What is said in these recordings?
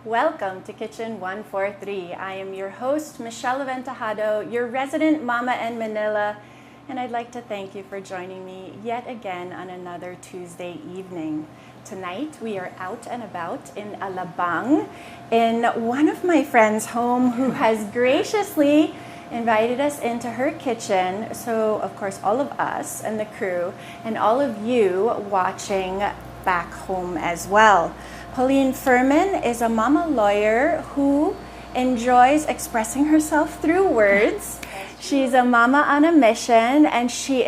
Welcome to Kitchen 143. I am your host, Michelle Aventajado, your resident mama in Manila, and I'd like to thank you for joining me yet again on another Tuesday evening. Tonight, we are out and about in Alabang in one of my friends' home who has graciously invited us into her kitchen. So, of course, all of us and the crew and all of you watching back home as well. Paulyne Fermin is a mama lawyer who enjoys expressing herself through words. She's a mama on a mission, and she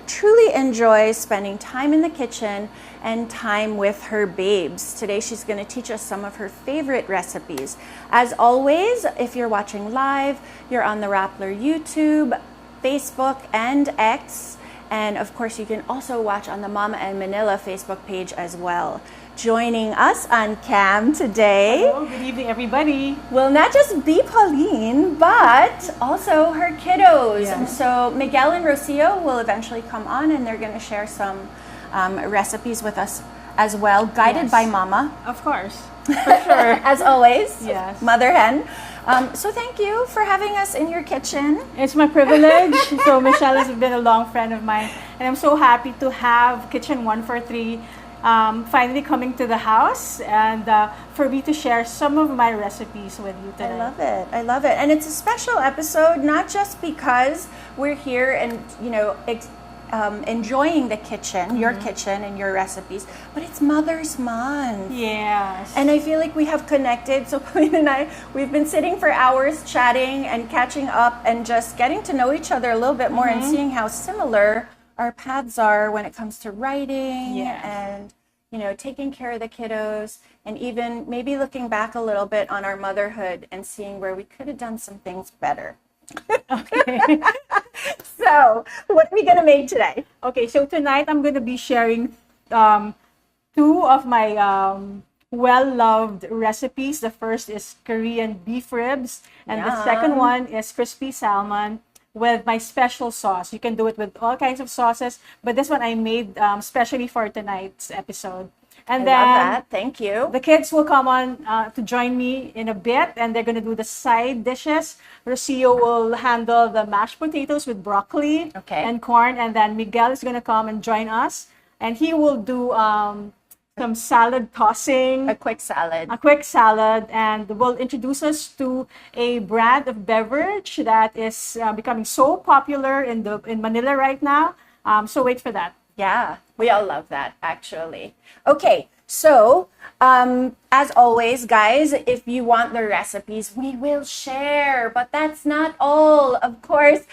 truly enjoys spending time in the kitchen and time with her babes. Today, she's going to teach us some of her favorite recipes. As always, if you're watching live, you're on the Rappler YouTube, Facebook, and X. And of course, you can also watch on the Mama and Manila Facebook page as well. Joining us on cam today. Hello, good evening, everybody. Will not just be Paulyne, but also her kiddos. Yes. So Miguel and Rocio will eventually come on, and they're going to share some recipes with us as well, guided by Mama. Of course, for sure. As always, Yes. Mother Hen. So thank you for having us in your kitchen. It's my privilege. So Michelle has been a long friend of mine, and I'm so happy to have Kitchen 143 finally coming to the house, and for me to share some of my recipes with you today. I love it. I love it. And it's a special episode, not just because we're here and, enjoying the kitchen, your kitchen and your recipes, but it's Mother's Month. Yes. And I feel like we have connected. So Pauline and I, we've been sitting for hours chatting and catching up and just getting to know each other a little bit more and seeing how similar our paths are when it comes to writing and, taking care of the kiddos, and even maybe looking back a little bit on our motherhood and seeing where we could have done some things better. Okay. So, what are we going to make today? Okay, so tonight I'm going to be sharing two of my well-loved recipes. The first is Korean beef ribs, and the second one is crispy salmon with my special sauce. You can do it with all kinds of sauces, but this one I made specially for tonight's episode. And I love that. Thank you. The kids will come on to join me in a bit, and they're going to do the side dishes. Rocio will handle the mashed potatoes with broccoli and corn, and then Miguel is going to come and join us, and he will do some salad tossing. A quick salad. And will introduce us to a brand of beverage that is becoming so popular in Manila right now. So wait for that. Yeah, we all love that, actually. Okay, so as always, guys, if you want the recipes, we will share. But that's not all. Of course,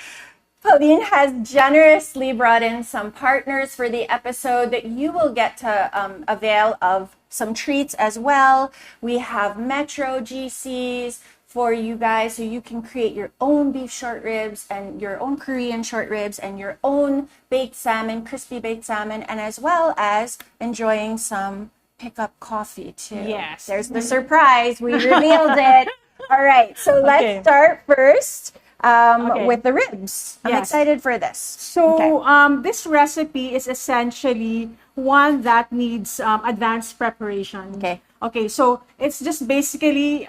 Paulyne has generously brought in some partners for the episode that you will get to avail of some treats as well. We have Metro GCs for you guys, so you can create your own beef short ribs and your own Korean short ribs and your own baked salmon, crispy baked salmon, and as well as enjoying some pickup coffee too. Yes. There's the surprise. We revealed it. All right, so let's start first with the ribs. I'm excited for this. So this recipe is essentially one that needs advanced preparation. Okay, so it's just basically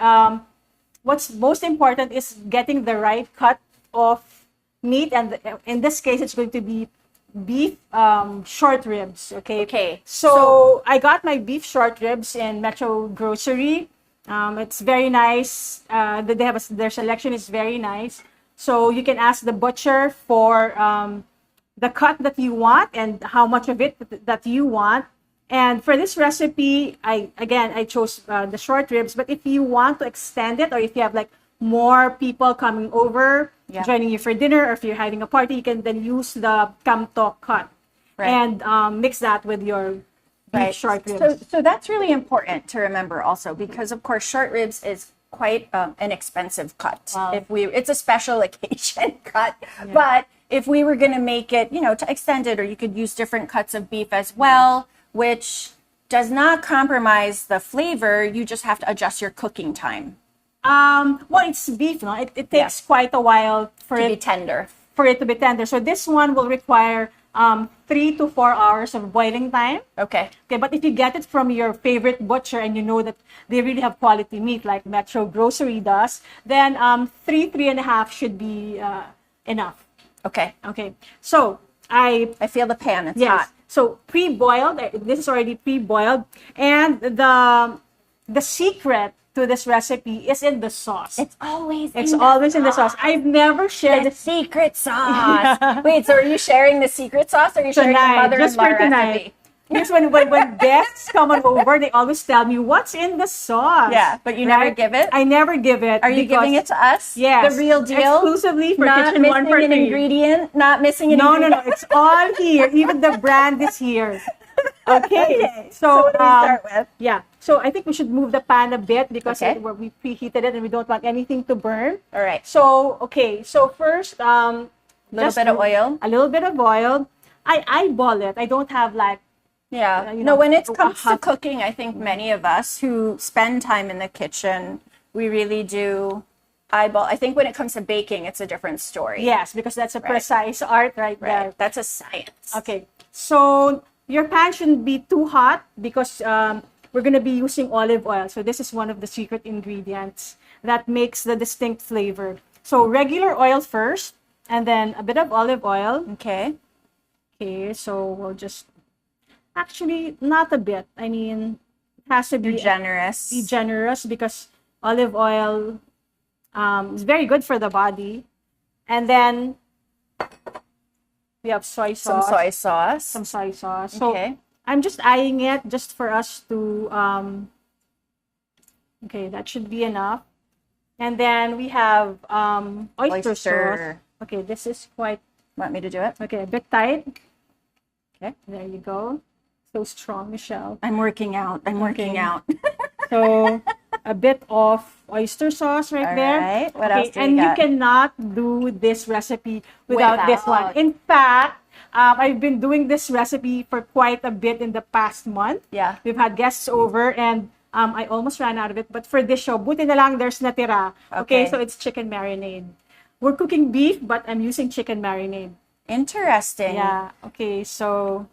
what's most important is getting the right cut of meat, and in this case, it's going to be beef short ribs. Okay. So I got my beef short ribs in Metro Grocery. It's very nice. They have their selection is very nice. So you can ask the butcher for the cut that you want and how much of it that you want. And for this recipe, I chose the short ribs. But if you want to extend it, or if you have like more people coming over, joining you for dinner, or if you're having a party, you can then use the kamto cut and mix that with your beef short ribs. So that's really important to remember also, because of course short ribs is quite an expensive cut. Wow. It's a special occasion cut, but if we were going to make it, to extend it, or you could use different cuts of beef as well, which does not compromise the flavor. You just have to adjust your cooking time. Well, it's beef, no? It takes quite a while for to be tender. For it to be tender. So this one will require 3 to 4 hours of boiling time. Okay. Okay, but if you get it from your favorite butcher and you know that they really have quality meat like Metro Grocery does, then 3.5 should be enough. Okay. Okay, so I feel the pan. It's yes. hot. So pre-boiled. This is already pre-boiled, and the secret to this recipe is in the sauce. It's always in the sauce. I've never shared the secret sauce. Yeah. Wait, so are you sharing the secret sauce, or are you sharing the mother-in-law recipe? Because when guests come on over, they always tell me what's in the sauce. Yeah, but you never give it? I never give it. Are you giving it to us? Yes. The real deal? Exclusively for not Kitchen 143. Not missing an ingredient? Not missing an ingredient? No. It's all here. Even the brand is here. Okay. So what do we start with? Yeah. So I think we should move the pan a bit because we preheated it and we don't want anything to burn. All right. So, okay. So first, little bit of oil. A little bit of oil. I eyeball it. I don't have like, yeah. When it comes to cooking, I think many of us who spend time in the kitchen, we really do eyeball. I think when it comes to baking, it's a different story. Yes, because that's a precise art right there. That's a science. Okay. So your pan shouldn't be too hot because we're going to be using olive oil. So this is one of the secret ingredients that makes the distinct flavor. So regular oil first, and then a bit of olive oil. Okay. Okay, so we'll just... Actually, not a bit. I mean, it has to be generous. Be generous because olive oil is very good for the body. And then we have soy sauce. Some soy sauce. So I'm just eyeing it just for us to... okay, that should be enough. And then we have oyster sauce. Okay, this is quite... Want me to do it? Okay, a bit tight. Okay. There you go. So strong, Michelle. I'm working out. So a bit of oyster sauce right there. Right. What else do we and got? you cannot do this recipe without this one. In fact, I've been doing this recipe for quite a bit in the past month. Yeah. We've had guests over and I almost ran out of it. But for this show, buti na lang there's natira. Okay, so it's chicken marinade. We're cooking beef, but I'm using chicken marinade. Interesting. Yeah. Okay, so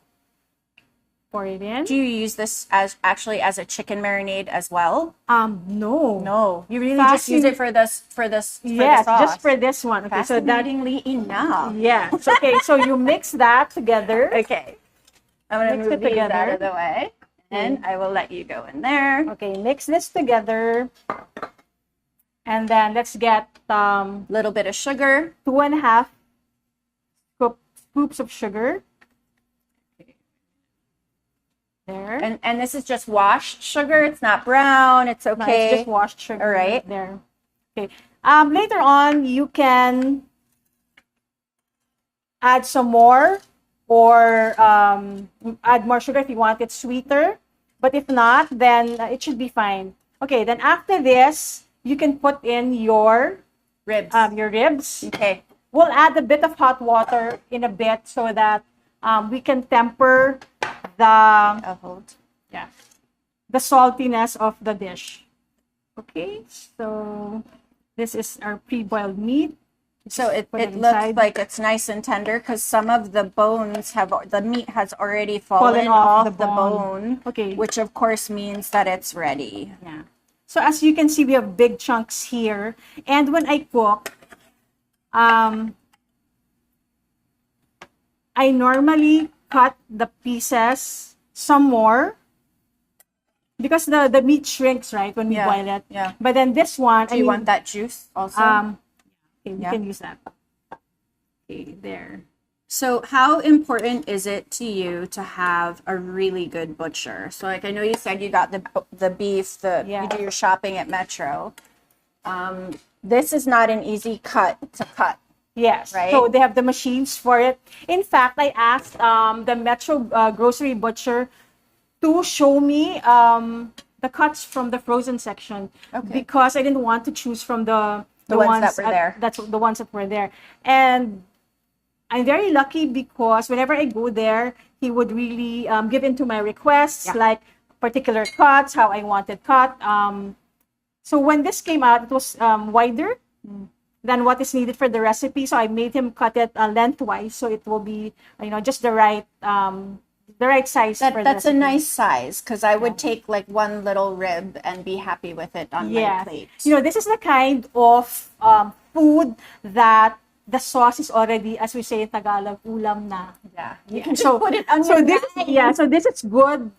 pour it in. Do you use this as a chicken marinade as well? No. You really just use it for this Yes, sauce. just for this one. Okay, so fascinatingly enough. Yes. Okay, so you mix that together. Okay. I'm gonna move these out of the way, and I will let you go in there. Okay, mix this together, and then let's get little bit of sugar. 2.5 scoops of sugar. There. And this is just washed sugar. It's not brown. It's okay. No, it's just washed sugar. All right. There. Okay. Later on, you can add some more or add more sugar if you want it sweeter. But if not, then it should be fine. Okay. Then after this, you can put in your ribs. Okay. We'll add a bit of hot water in a bit so that we can temper the saltiness of the dish. Okay, so this is our pre-boiled meat. So it looks like it's nice and tender because some of the meat has already fallen off the bone. Okay, which of course means that it's ready. Yeah. So as you can see, we have big chunks here, and when I cook, I normally cut the pieces some more because the meat shrinks, right, when we boil it. Yeah. But then this one, do you want that juice also? Okay, we can use that. Okay, there. So how important is it to you to have a really good butcher? So like I know you said you got the beef, you do your shopping at Metro. This is not an easy cut to cut. Yes, right? So they have the machines for it. In fact, I asked the Metro grocery butcher to show me the cuts from the frozen section because I didn't want to choose from the ones that were there. That's the ones that were there. And I'm very lucky because whenever I go there, he would really give in to my requests, like particular cuts, how I wanted cut. So when this came out, it was wider. than what is needed for the recipe. So I made him cut it lengthwise, so it will be, just the right size for the That's a recipe. nice size, because I would take like one little rib and be happy with it on my plate. This is the kind of food that the sauce is already, as we say in Tagalog, ulam na. Yeah, you can just put it on so your this, rice. so this is good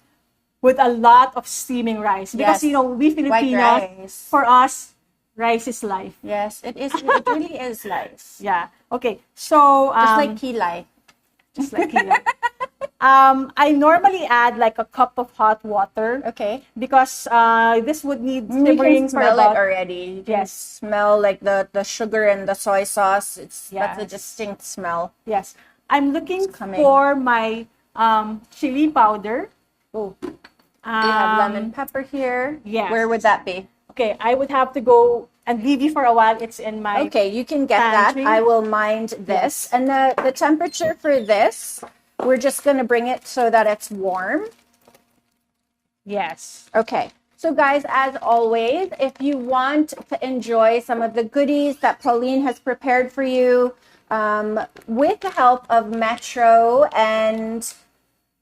with a lot of steaming rice, because we Filipinos, for us, rice is life. Yes, it is. It really is life. Yeah. Okay. So just like kilay. Just like kilay. I normally add like a cup of hot water. Okay. Because this would need simmering you can smell for about, it already. You can smell like the sugar and the soy sauce. That's a distinct smell. Yes. I'm looking for my chili powder. Oh. We have lemon pepper here. Yes. Where would that be? Okay, I would have to go and leave you for a while. It's in my Okay, you can get pantry. that. I will mind this. And the temperature for this, we're just going to bring it so that it's warm. Yes. Okay. So guys, as always, if you want to enjoy some of the goodies that Paulyne has prepared for you, with the help of Metro and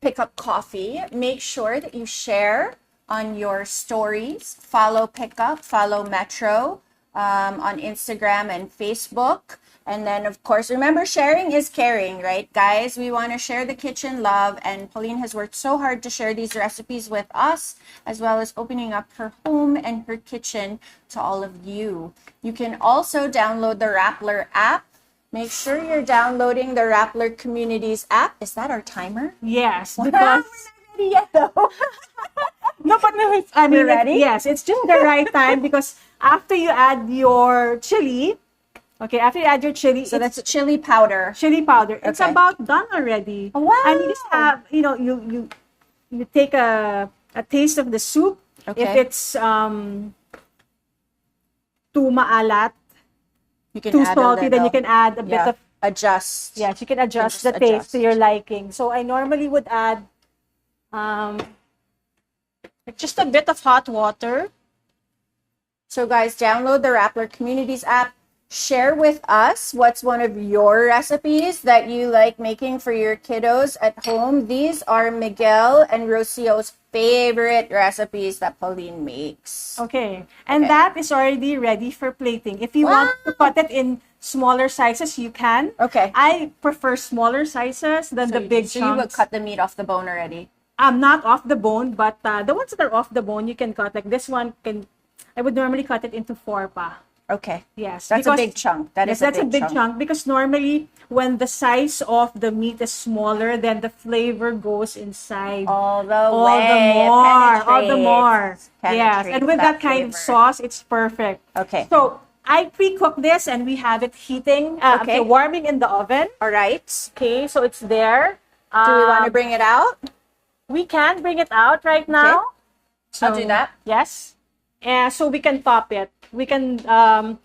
Pick Up Coffee, make sure that you share on your stories. Follow Pickup, follow Metro on Instagram and Facebook. And then, of course, remember, sharing is caring, right, guys? We want to share the kitchen love. And Paulyne has worked so hard to share these recipes with us, as well as opening up her home and her kitchen to all of you. You can also download the Rappler app. Make sure you're downloading the Rappler Communities app. Is that our timer? Yes. Because we're not ready yet, though. No, but no, I mean, ready? Yes, it's just the right time, because after you add your chili, after you add your chili, so that's chili powder. Chili powder. It's about done already. Oh, wow. And you just have, you take a taste of the soup. Okay. If it's too maalat, you can too add salty, then you can add a bit of adjust. Yes, you can adjust the taste to your liking. So I normally would add just a bit of hot water. So guys, download the Rappler Communities app. Share with us what's one of your recipes that you like making for your kiddos at home. These are Miguel and Rocio's favorite recipes that Paulyne makes. Okay. And that is already ready for plating. If you want to cut it in smaller sizes, you can. Okay. I prefer smaller sizes than the big chunks. So you would cut the meat off the bone already? Not off the bone, but the ones that are off the bone, you can cut. Like this one, I would normally cut it into 4 pa. Okay. Yes. That's a big chunk. That's a big chunk. Because normally when the size of the meat is smaller, then the flavor goes inside. All the more. Yes. And with that kind of sauce, it's perfect. Okay. So I pre-cooked this and we have it heating, warming in the oven. All right. Okay, so it's there. Do we want to bring it out? We can bring it out right now. So, I'll do that. Yes. And so we can top it. We can, let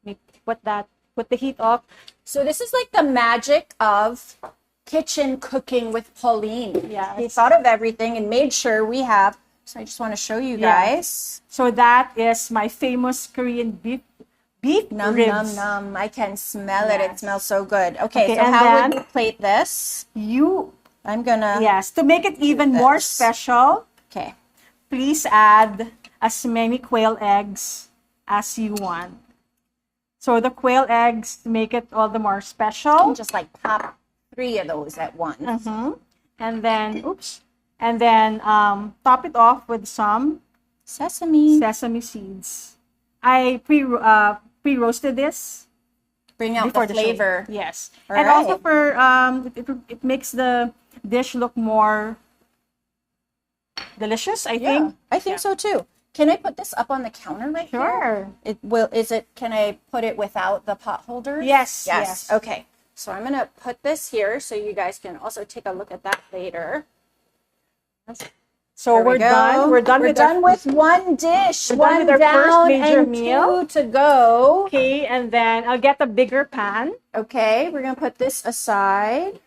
me put the heat off. So this is like the magic of kitchen cooking with Paulyne. Yeah. He thought of everything and made sure we have. So I just want to show you guys. So that is my famous Korean beef Num, ribs. num, num. I can smell it. It smells so good. Okay, so how would you plate this? I'm gonna... Yes, to make it even more special. Okay. Please add as many quail eggs as you want. So the quail eggs make it all the more special. Just like pop 3 of those at once. And then, top it off with some sesame seeds. I pre-roasted this. Bring out the flavor. Yes. And also for it makes the dish look more delicious, I think. I think so too. Can I put this up on the counter right here? Sure. Can I put it without the pot holder? Yes. Okay. So I'm going to put this here so you guys can also take a look at that later. So we're done. We're done with one dish. One with our first major and meal. 2 to go. Okay, and then I'll get a bigger pan. Okay, we're going to put this aside.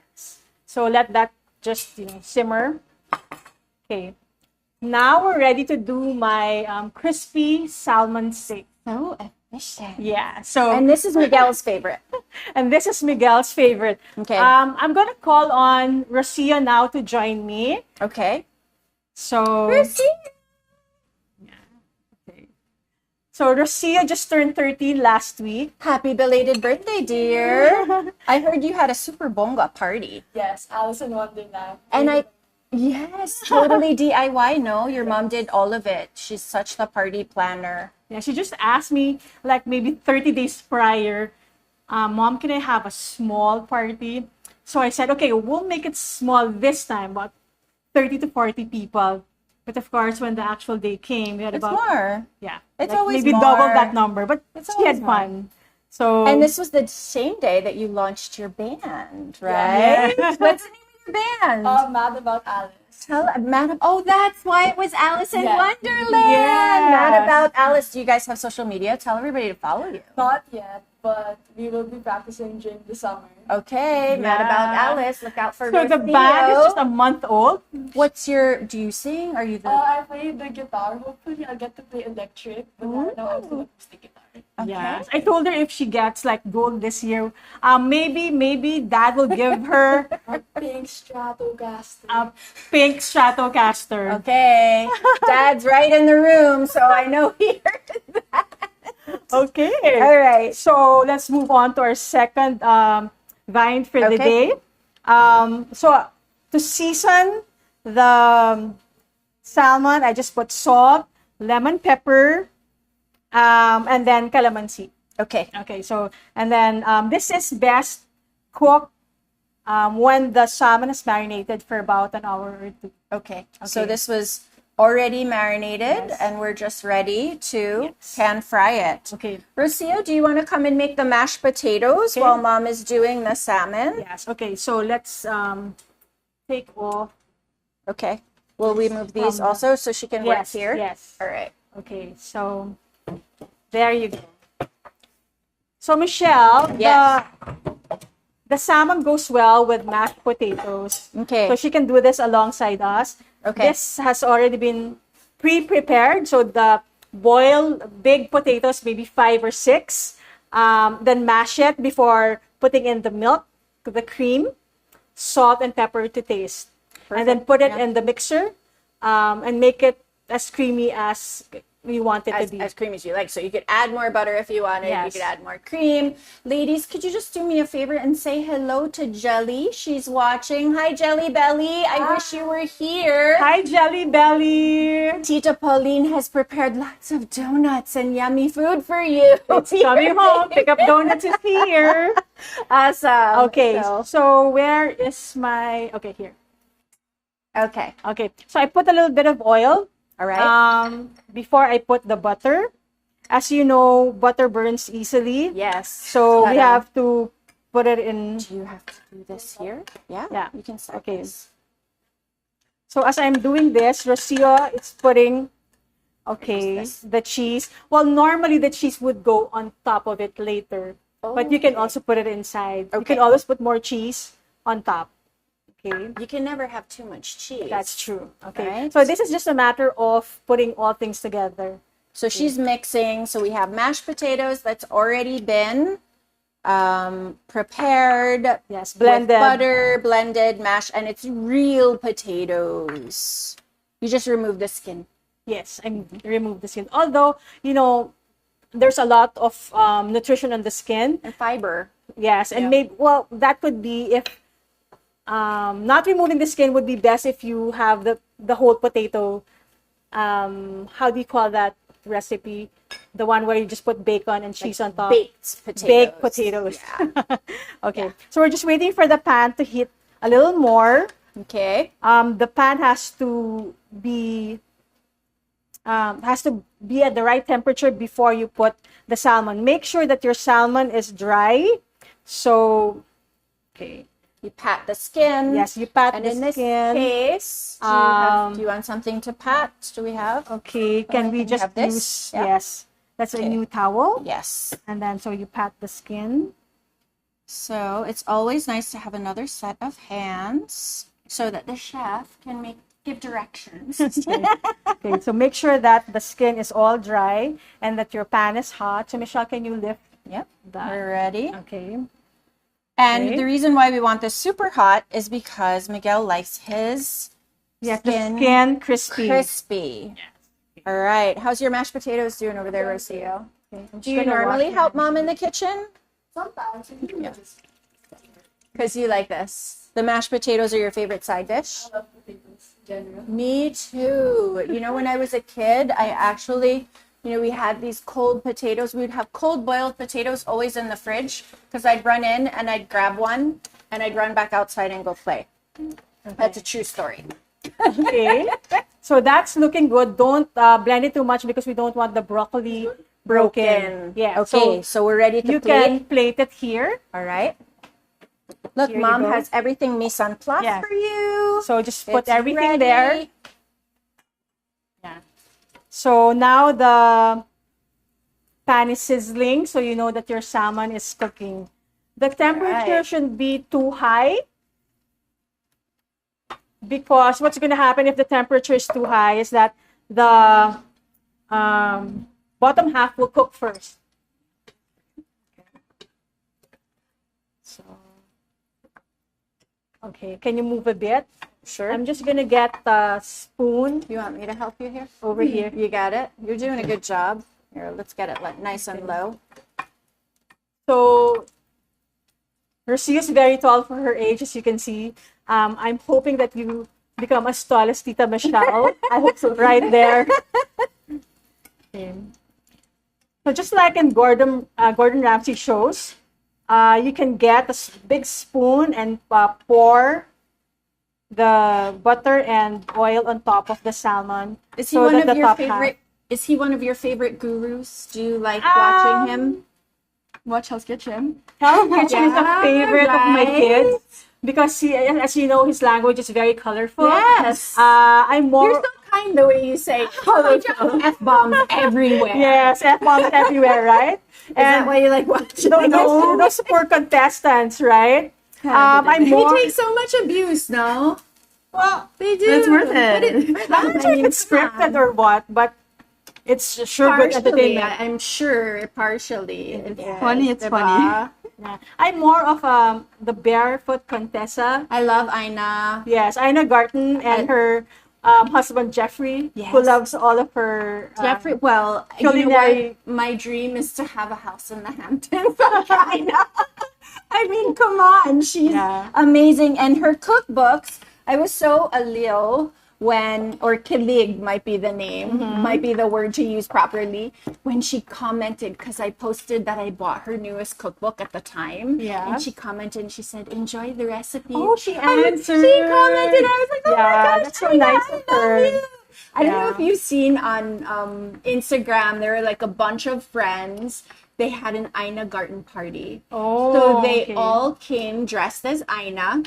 So let that just simmer. Okay. Now we're ready to do my crispy salmon steak. So Yeah. So And this is Miguel's favorite. and this is Miguel's favorite. Okay. I'm gonna call on Rocio now to join me. Okay. So Rocio. okay. So Rocio just turned 13 last week. Happy belated birthday, dear. I heard you had a super bonga party. Yes, Alice in Wonderland. And yes, totally DIY. No, your mom did all of it. She's such the party planner. Yeah, she just asked me like maybe 30 days prior, Mom, can I have a small party? So I said, okay, we'll make it small this time, about 30 to 40 people. But of course, when the actual day came, we had It's about more. yeah, It's like always maybe more. double that number. But It's she had always more. fun. So And this was the same day that you launched your band, right? Yeah. What's the name of your band? Mad About Alice. Oh, that's why it was Alice in Yeah. Wonderland. Yes. Mad About Alice. Do you guys have social media? Tell everybody to follow you. Not yet, but we will be practicing during the summer. Okay, Mad About Yeah. Alice. Look out for so the Rocio. band is just a month old. Do you sing? Are you the... I play the guitar. Hopefully, I'll get to play electric. But right now, I'm still acoustic guitar. Yes. I told her if she gets like gold this year, maybe Dad will give her A pink Stratocaster. a pink Stratocaster. Okay. Dad's right in the room, so I know he heard that. Okay. All right. So let's move on to our second vine for the Okay. day. So to season the salmon, I just put salt, lemon pepper, and then calamansi. Okay. Okay, so and then this is best cooked when the salmon is marinated for about an hour or two. Okay. So Okay. this was already marinated, Yes. and we're just ready to Yes. pan fry it. Okay. Rocio, do you want to come and make the mashed potatoes Okay. while Mom is doing the salmon? Yes. Okay. So let's take off. Okay. Will we move these From the- also so she can work Yes. here? Yes. All right. Okay. So there you go. So Michelle, Yes. the salmon goes well with mashed potatoes. Okay. So she can do this alongside us. Okay. This has already been pre-prepared. So the boil big potatoes, maybe 5 or 6. Then mash it before putting in the milk, the cream, salt, and pepper to taste. And then put it Yeah. in the mixer and make it as creamy as we want it to be. As creamy as you like. So you could add more butter if you wanted. You Yes. could add more cream. Ladies, could you just do me a favor and say hello to Jelly? She's watching. Hi, Jelly Belly. I wish you were here. Hi, Jelly Belly. Tita Pauline has prepared lots of donuts and yummy food for you. It's coming home. Pick up donuts is here. Awesome. Okay, so where is my... Okay, here. Okay. Okay, so I put a little bit of oil All right. before I put the butter. As you know, butter burns easily. Yes. So we But, have to put it in... Do you have to do this here? Yeah. Yeah. You can start Okay. this. So as I'm doing this, Rocio is putting, okay, What's the cheese. Well, normally the cheese would go on top of it later. But you can Okay. also put it inside. You Okay. can always put more cheese on top. Okay. You can never have too much cheese. That's true. Okay. Right. So this is just a matter of putting all things together. So she's mixing. So we have mashed potatoes that's already been prepared. Yes, With blended. butter, blended, mashed, and it's real potatoes. You just remove the skin. Yes, and remove the skin. Although, you know, there's a lot of nutrition on the skin. And fiber. Yes, and maybe, well, that could be if not removing the skin would be best if you have the whole potato. How do you call that recipe? The one where you just put bacon and cheese on top. Baked potatoes. Baked potatoes. Okay, so we're just waiting for the pan to heat a little more. Okay. The pan has to be at the right temperature before you put the salmon. Make sure that your salmon is dry. So, okay. You pat the skin. Yes, you pat And the in this skin. case, do you want something to pat? Do we have? Okay, can we can just have this? use, Yeah. yes, that's a Okay. new towel. Yes. And then, so you pat the skin. So it's always nice to have another set of hands so that the chef can make give directions. Okay, so make sure that the skin is all dry and that your pan is hot. So Michelle, can you lift Yep, that? we're ready. Okay. And Okay. the reason why we want this super hot is because Miguel likes his Yeah, the skin crispy. crispy. All right. How's your mashed potatoes doing over there, Rocio? Okay, I'm just Do you gonna normally wash help it. Mom in the kitchen? Sometimes you can just Because you like this. The mashed potatoes are your favorite side dish? love potatoes in general. Me too. You know, when I was a kid, I actually, we had these cold potatoes. We'd have cold boiled potatoes always in the fridge because I'd run in and I'd grab one and I'd run back outside and go play. That's a true story. Okay. So that's looking good. Don't blend it too much because we don't want the broccoli broken. Yeah. Okay, so we're ready to you plate. can plate it here. All right. Look, Here you Mom go. has everything mise en place Yeah. for you. So just put It's everything ready. there. Yeah. So now the pan is sizzling, so you know that your salmon is cooking. The temperature Right. shouldn't be too high because what's going to happen if the temperature is too high is that the bottom half will cook first. So, okay, can you move a bit? Sure. I'm just gonna get the spoon You want me to help you here? over here. You got it? You're doing a good job. Here, let's get it nice and low. So, Rocio is very tall for her age, as you can see. I'm hoping that you become as tall as Tita Michelle. I hope so. Right there. Okay. So just like in Gordon Ramsay shows, you can get a big spoon and pour the butter and oil on top of the salmon. Is he so one that of the your top favorite? Is he one of your favorite gurus? Do you like watching him? Watch Hell's Kitchen. Hell's Kitchen is a Yeah, favorite of my right. kids because he, as you know, his language is very colorful. Yes. I'm more. You're so kind the way you say colorful F-bombs everywhere. Yes, F-bombs everywhere, right? Is that why you like watching? those poor contestants, right? I'm more. They take so much abuse, no? Well, They do. It's worth it. I'm not sure if it's scripted or what, but it's sure good Partially, entertainment. I'm sure partially. It's funny, it's funny. Yeah. I'm more of the barefoot Contessa. I love Aina. Yes, Ina Garten and her husband Jeffrey, Yes. who loves all of her Jeffrey, well, you know culinary- what? My dream is to have a house in the Hamptons. Aina. I mean, come on. She's Yeah. amazing. And her cookbooks, I was so aliw when, or kilig might be the name, might be the word to use properly, when she commented, because I posted that I bought her newest cookbook at the time. Yeah. And she commented and she said, enjoy the recipe. Oh, she She commented. answered. I was like, oh Yeah, my gosh, that's so Aina, nice I of love her. you. I don't know Yeah. if you've seen on Instagram, there were like a bunch of friends. They had an Aina garden party. Oh, So they okay. all came dressed as Aina,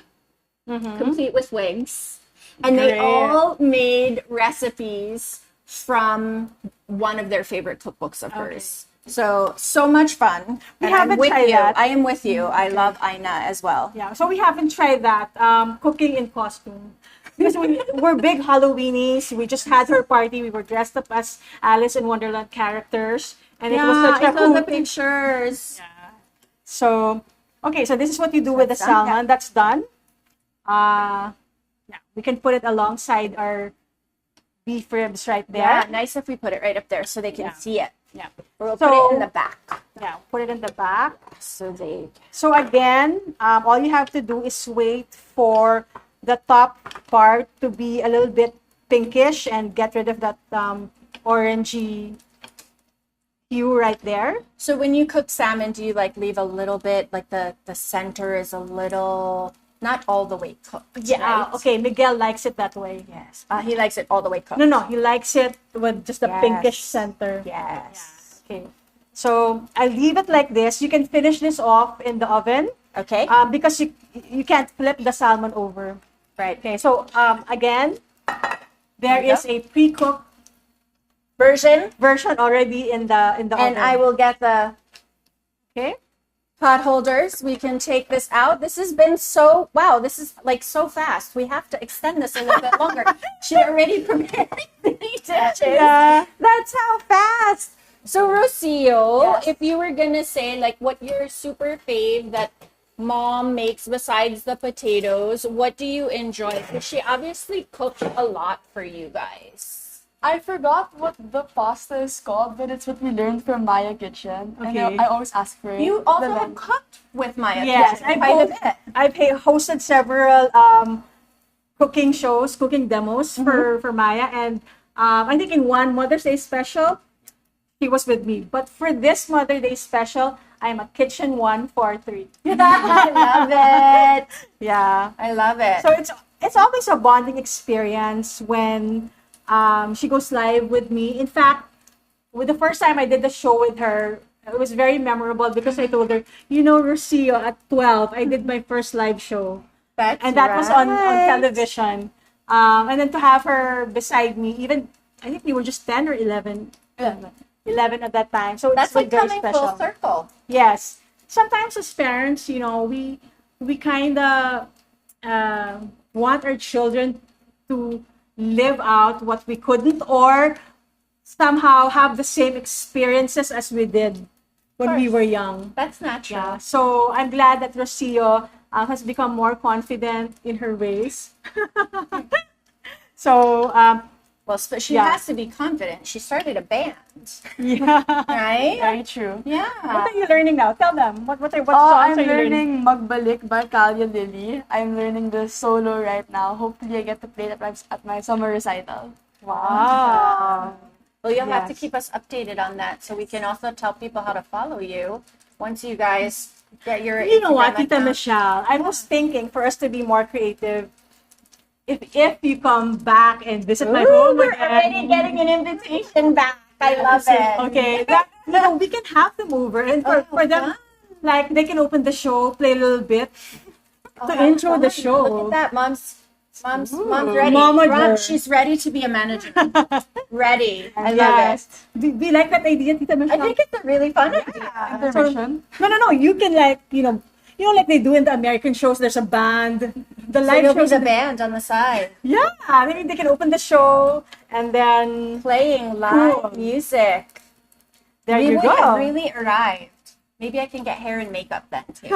complete with wigs. And Great. they all made recipes from one of their favorite cookbooks of hers. So much fun. We And I'm haven't with tried you. that. I am with you. I love Aina as well. Yeah, so we haven't tried that. Cooking in costume. Because we're big Halloweenies. We just had her party. We were dressed up as Alice in Wonderland characters. And it was such a I saw the hoot. pictures. So, okay, so this is what you do with the That's done, salmon. That's done. Yeah, we can put it alongside our beef ribs right there. Yeah, nice if we put it right up there so they can Yeah. see it. Yeah. Or we'll So- put it in the back. Yeah, put it in the back. So they So again, all you have to do is wait for the top part to be a little bit pinkish and get rid of that orangey hue right there. So when you cook salmon, do you like leave a little bit, like the center is a little, not all the way cooked? Yeah. right? Okay, Miguel likes it that way. Yes. He likes it all the way cooked. No, he likes it with just the Yes. pinkish center. Yes. Okay. So I'll leave it like this. You can finish this off in the oven Okay. because you can't flip the salmon over. Right. Okay. So again, there you is a pre-cooked Version. version already in the And oven. I will get the Okay. pot holders. We can take this out. This has been so, wow, this is like so fast. We have to extend this a little bit longer. She already prepared 3 dishes. Yeah. That's how fast. So Rocio, Yes. if you were gonna say like what your super fave that mom makes besides the potatoes, what do you enjoy? Because she obviously cooked a lot for you guys. I forgot what the pasta is called, but it's what we learned from Maya Kitchen. Okay. And I always ask for it. You also The have cooked with Maya Yes, Kitchen quite a bit. I've hosted several cooking shows, cooking demos for Maya, and I think in one Mother's Day special, he was with me. But for this Mother's Day special, I'm a kitchen 143. I love it. Yeah. I love it. So it's always a bonding experience when she goes live with me. In fact, with the first time I did the show with her, it was very memorable because I told her, Rocio, at 12, I did my first live show. And that was on television. And then to have her beside me, even, I think we were just 10 or 11. 11 at that time. So that's it's like very coming special. full circle. Yes. Sometimes as parents, we kind of want our children to live out what we couldn't, or somehow have the same experiences as we did when we were young. That's natural. Yeah. So I'm glad that Rocio has become more confident in her ways. So Well, she Yeah. has to be confident. She started a band, yeah. right? Very true. Yeah. What are you learning now? Tell them. What songs I'm are you learning? learning Magbalik by Calya Lily. I'm learning the solo right now. Hopefully, I get to play that at my summer recital. Wow. Well, you'll have to Yes. keep us updated on that so we can also tell people how to follow you once you guys get your You know what, Instagram Tita account. Michelle? I was thinking for us to be more creative, if you come back and visit my home We're again. already getting an invitation back. I love it. Okay, we can have them over, and for them, like they can open the show, play a little bit to intro the show. Look at that, mom's ready. Mama girl. She's ready to be a manager. Ready. I love it. Do you like that idea, Tita Michelle? I think it's a really fun idea. Intermission. No. You can like they do in the American shows. There's a band. The So live you'll be shows. the band on the side, Yeah, maybe they can open the show and then playing live Cool. music. there We you would go. have really arrived. Maybe I can get hair and makeup then too.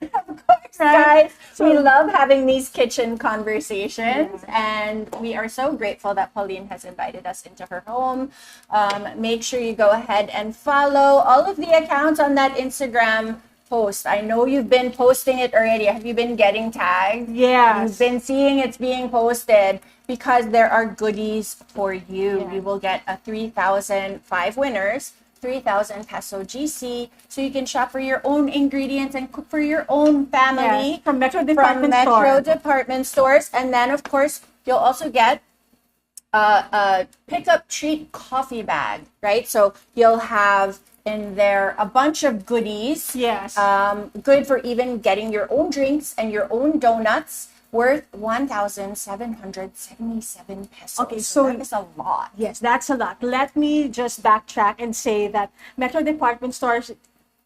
Of course, guys. We love having these kitchen conversations, and we are so grateful that Paulyne has invited us into her home. Make sure you go ahead and follow all of the accounts on that Instagram post. I know you've been posting it already. Have you been getting tagged? Yes. You've been seeing it's being posted because there are goodies for you. Yeah. You will get a 3,005 winners. 3,000 peso GC, so you can shop for your own ingredients and cook for your own family. Yes, from Metro from Department Metro Store. department stores. And then, of course, you'll also get a pickup treat coffee bag, right? So you'll have in there a bunch of goodies. Yes. Good for even getting your own drinks and your own donuts, worth 1,777 pesos. Okay, so that is a lot. Yes, that's a lot. Let me just backtrack and say that Metro Department Stores,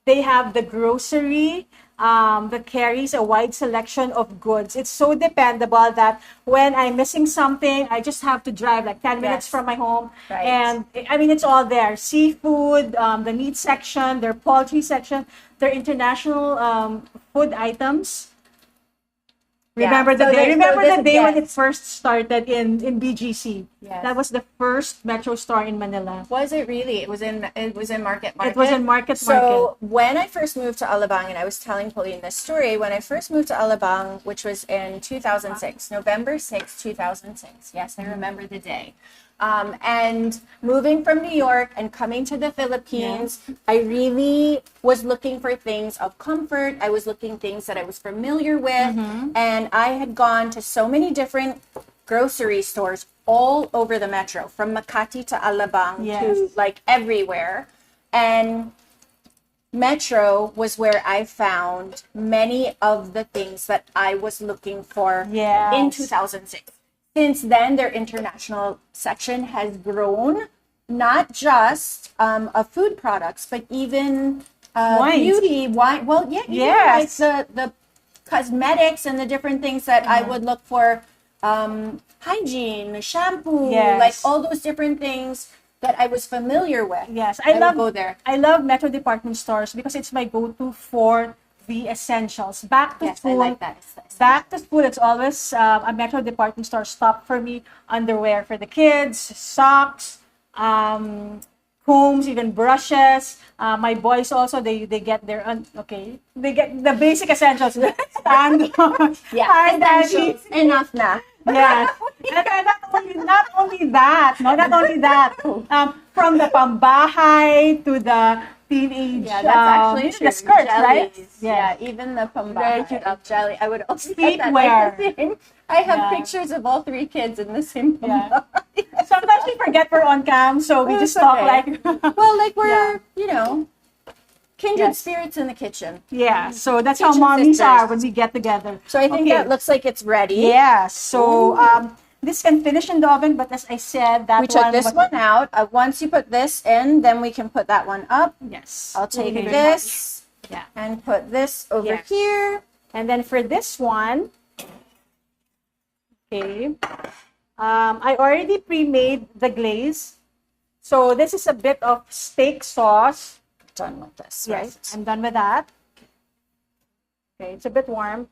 they have the grocery that carries a wide selection of goods. It's so dependable that when I'm missing something, I just have to drive like 10 minutes Yes. from my home. Right. And I mean, it's all there. Seafood, the meat section, their poultry section, their international food items. Remember the day? Remember the day when it first started in BGC? Yes. That was the first Metro store in Manila. Was it really? It was in Market. It was in Market. So when I first moved to Alabang, and I was telling Paulyne this story, when I first moved to Alabang, which was in 2006, November 6, 2006. Yes, I remember the day. And moving from New York and coming to the Philippines, I really was looking for things of comfort. I was looking things that I was familiar with. And I had gone to so many different grocery stores all over the metro, from Makati to Alabang to like everywhere. And Metro was where I found many of the things that I was looking for in 2006. Since then, their international section has grown, not just of food products, but even Wines. beauty, wine. Well, yeah, Yes. like the cosmetics and the different things that I would look for, hygiene, shampoo, Yes. like all those different things that I was familiar with. Yes, I would go there. I love Metro department stores because it's my go-to for the essentials. Back to Yes, school. I like that. Back to school, it's always a Metro department store stop for me. Underwear for the kids, socks, combs, even brushes. My boys also, they get their they get the basic essentials. Stand, Yeah, hard essentials. Enough na. Yes. And not only that, from the pambahay to the teenage, Yeah, that's actually true. the skirts, right? Jellies. Yeah, even the Very cute pambahay jelly. I would also get that Streetwear. like the same. I have Yeah. pictures of all 3 kids in the same Yeah. pambahay. Sometimes we forget we're on cam, so we It's just talk okay. like, Well, like we're, kindred Yes. spirits in the kitchen. yeah. So that's how Kitchen mommies sisters. are when we get together. So I think Okay. that looks like it's ready. Yeah. So this can finish in the oven, but as I said, that We took this one out. Once you put this in, then we can put that one up. Yes. I'll take Okay. this Yeah. and put this over Yeah. here. And then for this one, okay, I already pre-made the glaze. So this is a bit of steak sauce. Done with this, Yes, right? I'm done with that. Okay, it's a bit warm.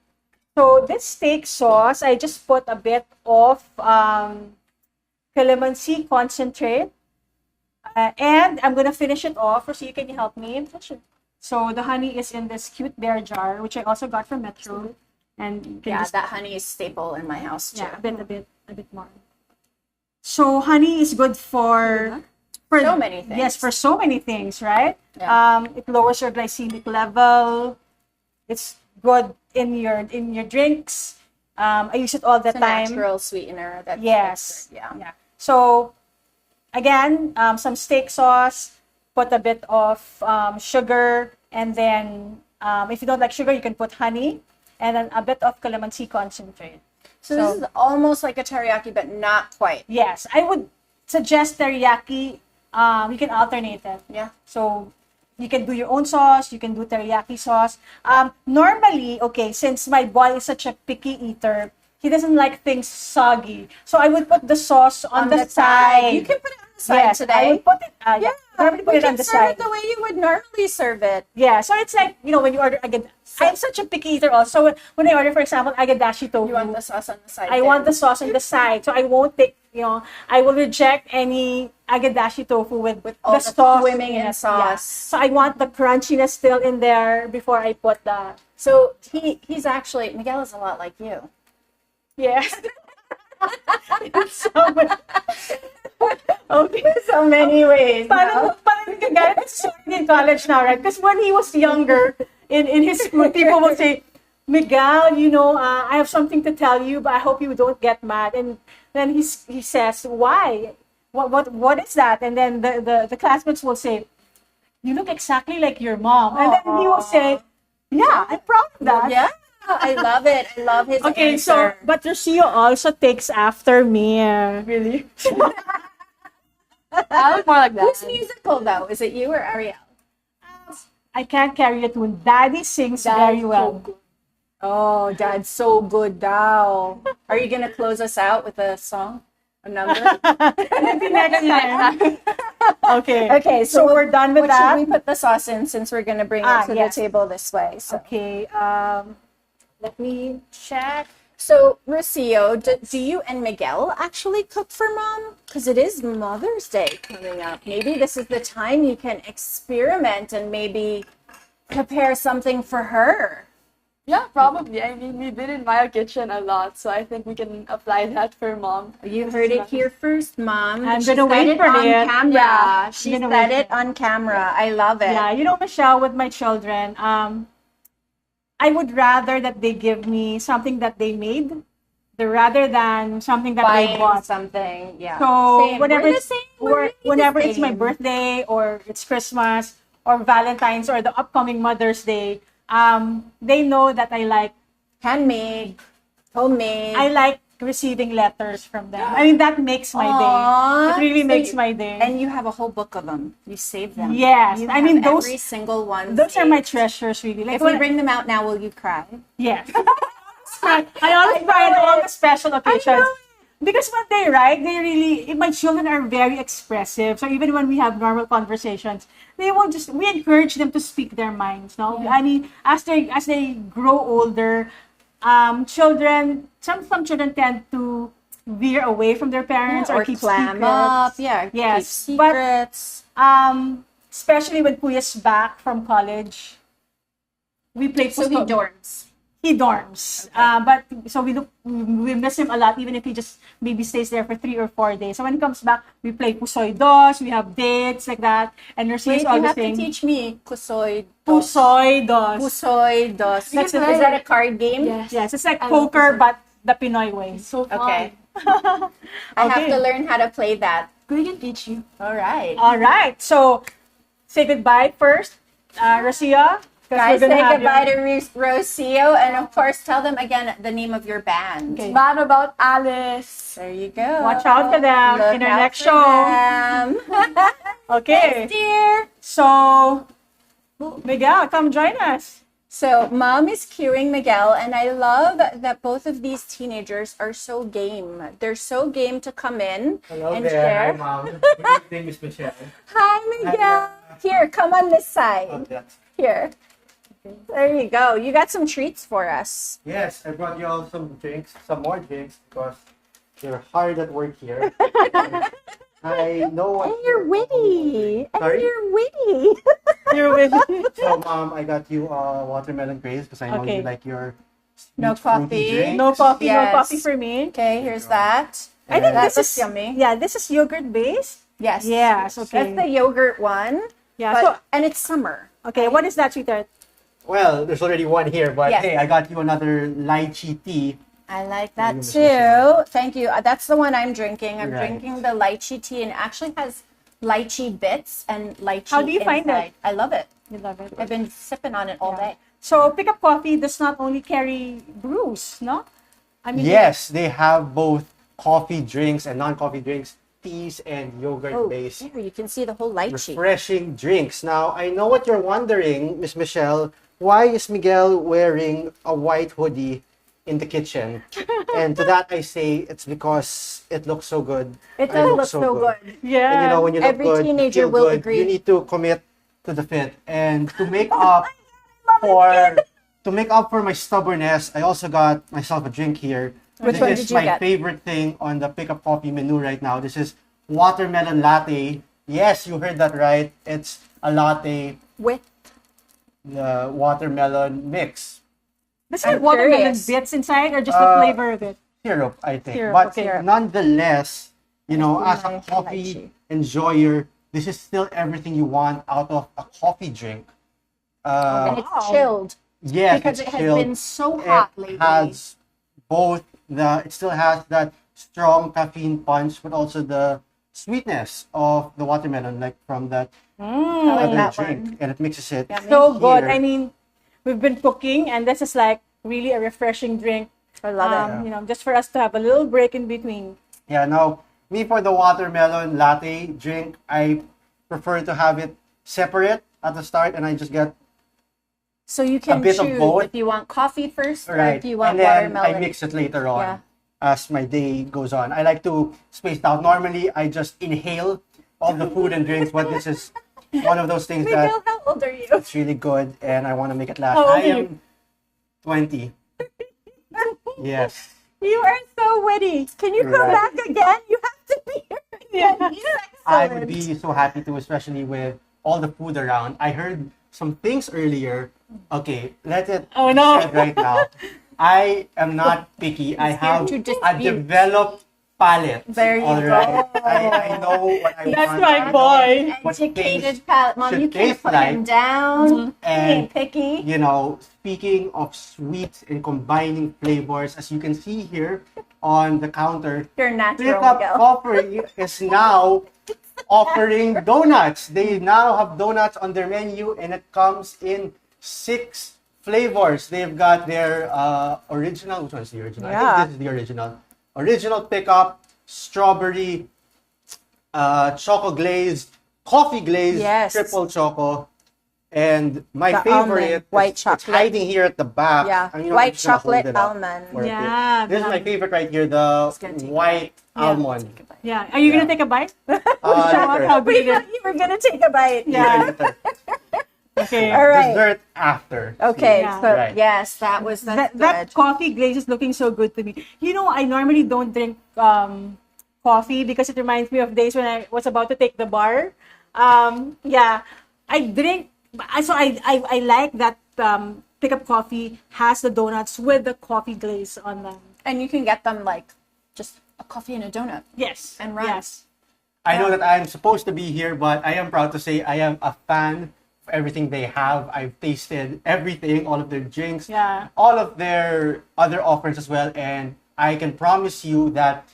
So this steak sauce, I just put a bit of calamansi concentrate. And I'm going to finish it off. So you can help me? So the honey is in this cute bear jar, which I also got from Metro. And you can Yeah, just, that honey is staple in my house too. yeah, a bit more. So honey is good for So many things. Yes, for so many things, right? Yeah. It lowers your glycemic level. It's good in your drinks. I use it all the It's a time. natural sweetener. That's Yes. good. Yeah. So again, some steak sauce. Put a bit of sugar, and then if you don't like sugar, you can put honey, and then a bit of calamansi concentrate. So this is almost like a teriyaki, but not quite. Yes, I would suggest teriyaki. You can alternate it. Yeah. So you can do your own sauce. You can do teriyaki sauce. Normally, okay, since my boy is such a picky eater, he doesn't like things soggy. So I would put the sauce on the side. You can put it on the side Yes, today. I would put it. Normally put you it on can the serve side. it the way you would normally serve it. Yeah, so it's like, when you order again, I'm such a picky eater also. When I order, for example, agadashi tofu, You want the sauce on the side. I want the sauce on the side. So I won't take, I will reject any agadashi tofu with all the sauce. swimming in Yes, sauce. yeah. So I want the crunchiness still in there before I put the, So he's actually, Miguel is a lot like you. yes. So many, okay. So many ways. Parang nagagalit si Soren in college now, right? Because when he was younger, in his school, people will say, Miguel, I have something to tell you, but I hope you don't get mad. And then he says, why? What is that? And then the classmates will say, you look exactly like your mom. And then he will say, yeah, I'm proud of that. Yeah, I love it. I love his Okay, answer. but Rocio also takes after me. Really? I look more like that. Who's musical though? Is it you or Ariel? I can't carry a tune. Daddy sings very well. Oh, Dad's so good now. Are you gonna close us out with a song? A number? Maybe next time. Okay. Okay, So we're done with what that. should we put the sauce in since we're gonna bring it to yes. the table this way? So, Okay. Let me check. so Rocio, do you and Miguel actually cook for Mom? Because it is Mother's Day coming up. Maybe this is the time you can experiment and maybe prepare something for her. Yeah, probably. I mean, we've been in Maya kitchen a lot, so I think we can apply that for Mom. You heard it here first, Mom. I'm She gonna said wait it for on it. camera. Yeah, She I'm gonna said wait it on camera. I love it. Yeah, Michelle, with my children, I would rather that they give me something that they made, rather than something that they Buying bought. something. Yeah. So Same. whenever We're the it's same. We're really the whenever it's my same. birthday or it's Christmas or Valentine's or the upcoming Mother's Day, they know that I like Handmade, homemade. I like receiving letters from them. I mean, that makes my Aw. day. It really So makes you- my day. And you have a whole book of them. You save them. Yes. You I mean, have those- every single one. those are my saved. treasures, really. Like If we when- bring them out now, will you cry? yes. I always cry on all the special occasions. Because when they write, they really, my children are very expressive. So even when we have normal conversations, we encourage them to speak their minds. No, I mean, as they grow older, children, some children tend to veer away from their parents or keep clam secrets. up. Yeah. Yes, Keep but- secrets. Especially when Kuya's back from college, we play. So he dorms. He dorms. But so we miss him a lot, even if he just maybe stays there for 3 or 4 days. So when he comes back, we play Pusoy Dos, we have dates like that, and Wait, Rocio you always have to saying teach me Kusoy Dos. Pusoy Dos. Pusoy Dos. That's Is it. that a card game? Yes. Yes, it's like I love poker, Pusoy. but the Pinoy way. So fun. Okay. I have Okay. to learn how to play that. We can teach you. All right. All right, so say goodbye first, Rocio. 'cause Guys, we're gonna say have goodbye your- to Rocio, and of course, tell them again the name of your band. Okay. Bad about Alice. There you go. Watch out for them Look in our out next for show. them. Okay, Dear. so Miguel, come join us. So, Mom is cueing Miguel, and I love that both of these teenagers are so game. They're so game to come in Hello and there. share. Hi, Mom. Good evening, Miss Michelle. Hi, Miguel. Here, come on this side. Oh, that's- Here. There you go. You got some treats for us. Yes, I brought you all some drinks, some more drinks, because you're hard at work here. I know what. And you're witty. And Sorry? you're witty. You're with me. So, Mom, I got you watermelon craze because I know Okay. you like your No sweet, fruity coffee. drinks. No coffee, Yes. no coffee for me. Okay, here's that. I think That this was is yummy. Yeah, this is yogurt based. Yes. Yes, okay. That's the yogurt one. Yeah. But, and it's summer. Okay, what is that, sweetheart? Well, there's already one here, but Yes. hey, I got you another lychee tea. I like that Thank you, Miss too. Michelle. Thank you. That's the one I'm drinking. I'm Right. drinking the lychee tea, and it actually has lychee bits and lychee. How do you find inside. it? I love it. You love it. I've been sipping on it all day. So, Pickup Coffee does not only carry brews, no? I mean, Yes, they have both coffee drinks and non-coffee drinks, teas and Oh, yogurt-based. there you can see the whole lychee. Refreshing drinks. Now, I know what you're wondering, Miss Michelle. Why is Miguel wearing a white hoodie in the kitchen? And to that I say it's because it looks so good. It I does look so good. Yeah. And you know, when you look Every good, teenager you feel will good, agree. you need to commit to the fit. And to make up for my stubbornness, I also got myself a drink here. Which This one is did you my get? favorite thing on the Pickup Coffee menu right now. This is watermelon latte. Yes, you heard that right. It's a latte, With the watermelon mix. Does it I'm have watermelon curious. bits inside or just the flavor of it? Syrup, I think. Syrup, But okay. nonetheless, you know, That's as a nice, coffee lychee. enjoyer, this is still everything you want out of a coffee drink. and it's chilled Yes, because it's it has chilled. been so hot It lately. has it still has that strong caffeine punch, but also the sweetness of the watermelon, like from that I like other that drink, one. and it mixes it. Yummy. So good. Here. I mean, we've been cooking, and this is like really a refreshing drink. I love it. You know, just for us to have a little break in between. Yeah, now, me for the watermelon latte drink, I prefer to have it separate at the start, and I just get So you can bit of choose both. if you want coffee first or right, if you want and then watermelon. I mix it later on Yeah. as my day goes on. I like to space it out. Normally, I just inhale all the food and drinks, but this is one of those things that Miguel, how old are you? it's really good, and I want to make it last. How old I are you? am 20. Yes. You are so witty. Can you come Right. back again? You have to be here. Yeah. I would be so happy to, especially with all the food around. I heard some things earlier. Okay, let it Oh, no. be said right now. I am not picky. I have to a dispute. developed palate. There you all right? I know what I That's want. my I know boy. what Educated things palate. Mom, should you can't taste put like. him down. He And ain't picky. you know, speaking of sweet and combining flavors, as you can see here on the counter, You're natural, Pickup Miguel. Coffee is now offering donuts. They now have donuts on their menu, and it comes in 6 flavors. They've got their original. Which one is the original? I Yeah. think this is the original. original pickup, strawberry, choco glazed, coffee glazed, Yes. triple choco. And my The favorite, almond, white it's chocolate. hiding here at the back. Yeah, And, you know, I'm white just gonna hold chocolate it up almond. for a bit. Yeah, This is my the- favorite right here, the gonna take a white almond. Yeah. Are you Yeah. gonna take a bite? Show Later. how good We it is. thought you were gonna take a bite. Yeah. Later. Okay. All right. Dessert after. Okay, Yeah. so Right. yes, that's That good. coffee glaze is looking so good to me. You know, I normally don't drink coffee because it reminds me of days when I was about to take the bar. Yeah, I drink. I like that pickup coffee has the donuts with the coffee glaze on them. And you can get them like just a coffee and a donut. Yes. And rice. Yes. I know that I'm supposed to be here, but I am proud to say I am a fan of everything they have. I've tasted everything, all of their drinks, Yeah. all of their other offerings as well, and I can promise you that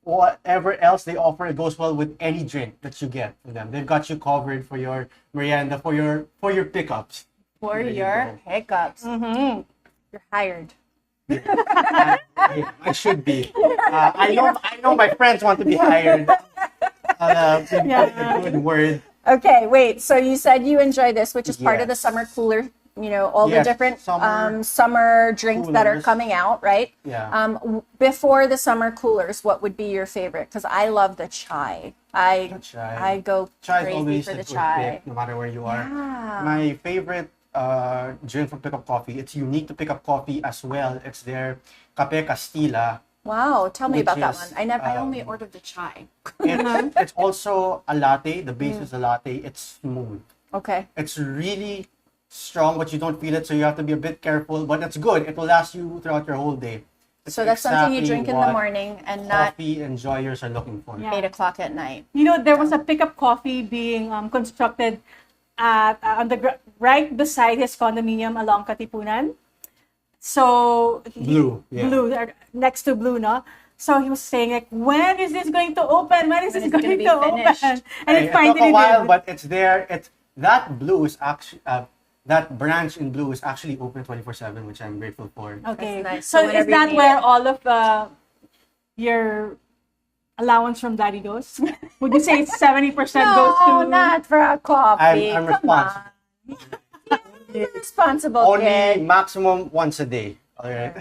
whatever else they offer, it goes well with any drink that you get from them. They've got you covered for your merienda, for your pickups. For There you your go. hiccups. Mm-hmm. You're hired. I should be. I know my friends want to be hired. Yeah. A good word. Okay, wait. So you said you enjoy this, which is part of the Yes. summer cooler. You know, all the Yes, different summer summer drinks that are coolers. coming out, right? Yeah. Before the summer coolers, what would be your favorite? Because I love the chai. The chai. I go Chai is crazy always for a the good chai. pick, no matter where you are. Yeah. My favorite drink from Pickup Coffee, it's unique to Pickup Coffee as well. It's their Cape Castilla. Wow, tell me Which about that is, one. I only ordered the chai. It's also a latte. The base is a latte. It's smooth. Okay. It's really strong, but you don't feel it, so you have to be a bit careful. But it's good. It will last you throughout your whole day. It's So that's something you exactly drink in the what morning and not coffee enjoyers are looking for. Yeah. 8 o'clock at night. You know, there was a pickup coffee being constructed at on the right beside his condominium along Katipunan. So Blue, yeah. Blue, next to Blue, no. So he was saying like, when is this going to open? When is When this it's gonna going be to finished? open? And Hey, it it took finally a while, did. but it's there. It's that blue is actually that branch in Blue is actually open 24/7, which I'm grateful for. Okay. That's nice. So So is whenever you that need where it. all of your allowance from daddy goes? Would you say 70% goes No, to not for a coffee. I'm Come responsible. on. You're a responsible Only kid. maximum once a day. All right.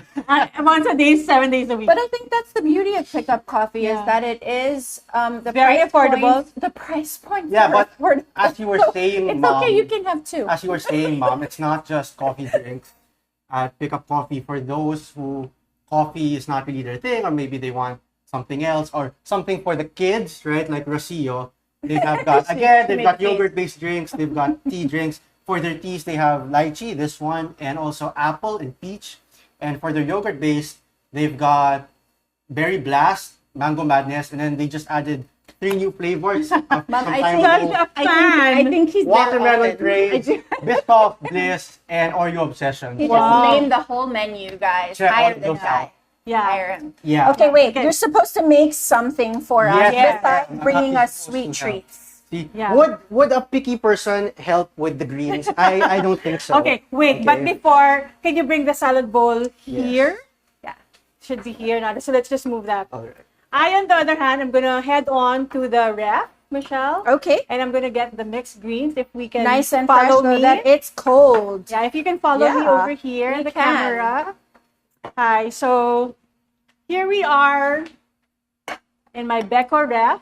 once a day, 7 days a week? But I think that's the beauty of pickup coffee Yeah. is that it is the Very price affordable. Point, the price point. Yeah, are but affordable. as you were saying, it's Mom, okay. You can have two. as you were saying, Mom, it's not just coffee drinks. Pick up coffee for those who coffee is not really their thing, or maybe they want something else, or something for the kids, right? Like Rocio. They have got they've got yogurt-based drinks. They've got tea drinks. For their teas, they have lychee, this one, and also apple and peach. And for their yogurt-based, they've got berry blast, mango madness, and then they just added 3 new flavors. Mom, I fan. think he's Watermelon there often. Craze, Biscoff Bliss, and Oreo Obsession. He So, just named the whole menu, guys. Check Hire all the those guy. out. Yeah. Hire him. Yeah. Okay, wait. Okay. You're supposed to make something for us Yes, without I'm bringing actually us supposed sweet to help. treats. See, Yeah. would a picky person help with the greens? I don't think so. Okay, wait. But Okay. before, can you bring the salad bowl Yes. here? Yeah. Should be here now. So let's just move that. All right. I, on the other hand, I'm gonna head on to the ref, Michelle. Okay. And I'm gonna get the mixed greens if we can Nice and fresh follow so me. that it's cold. Yeah, if you can follow me Yeah, over here, we the can. camera. Hi, so here we are in my Beko ref.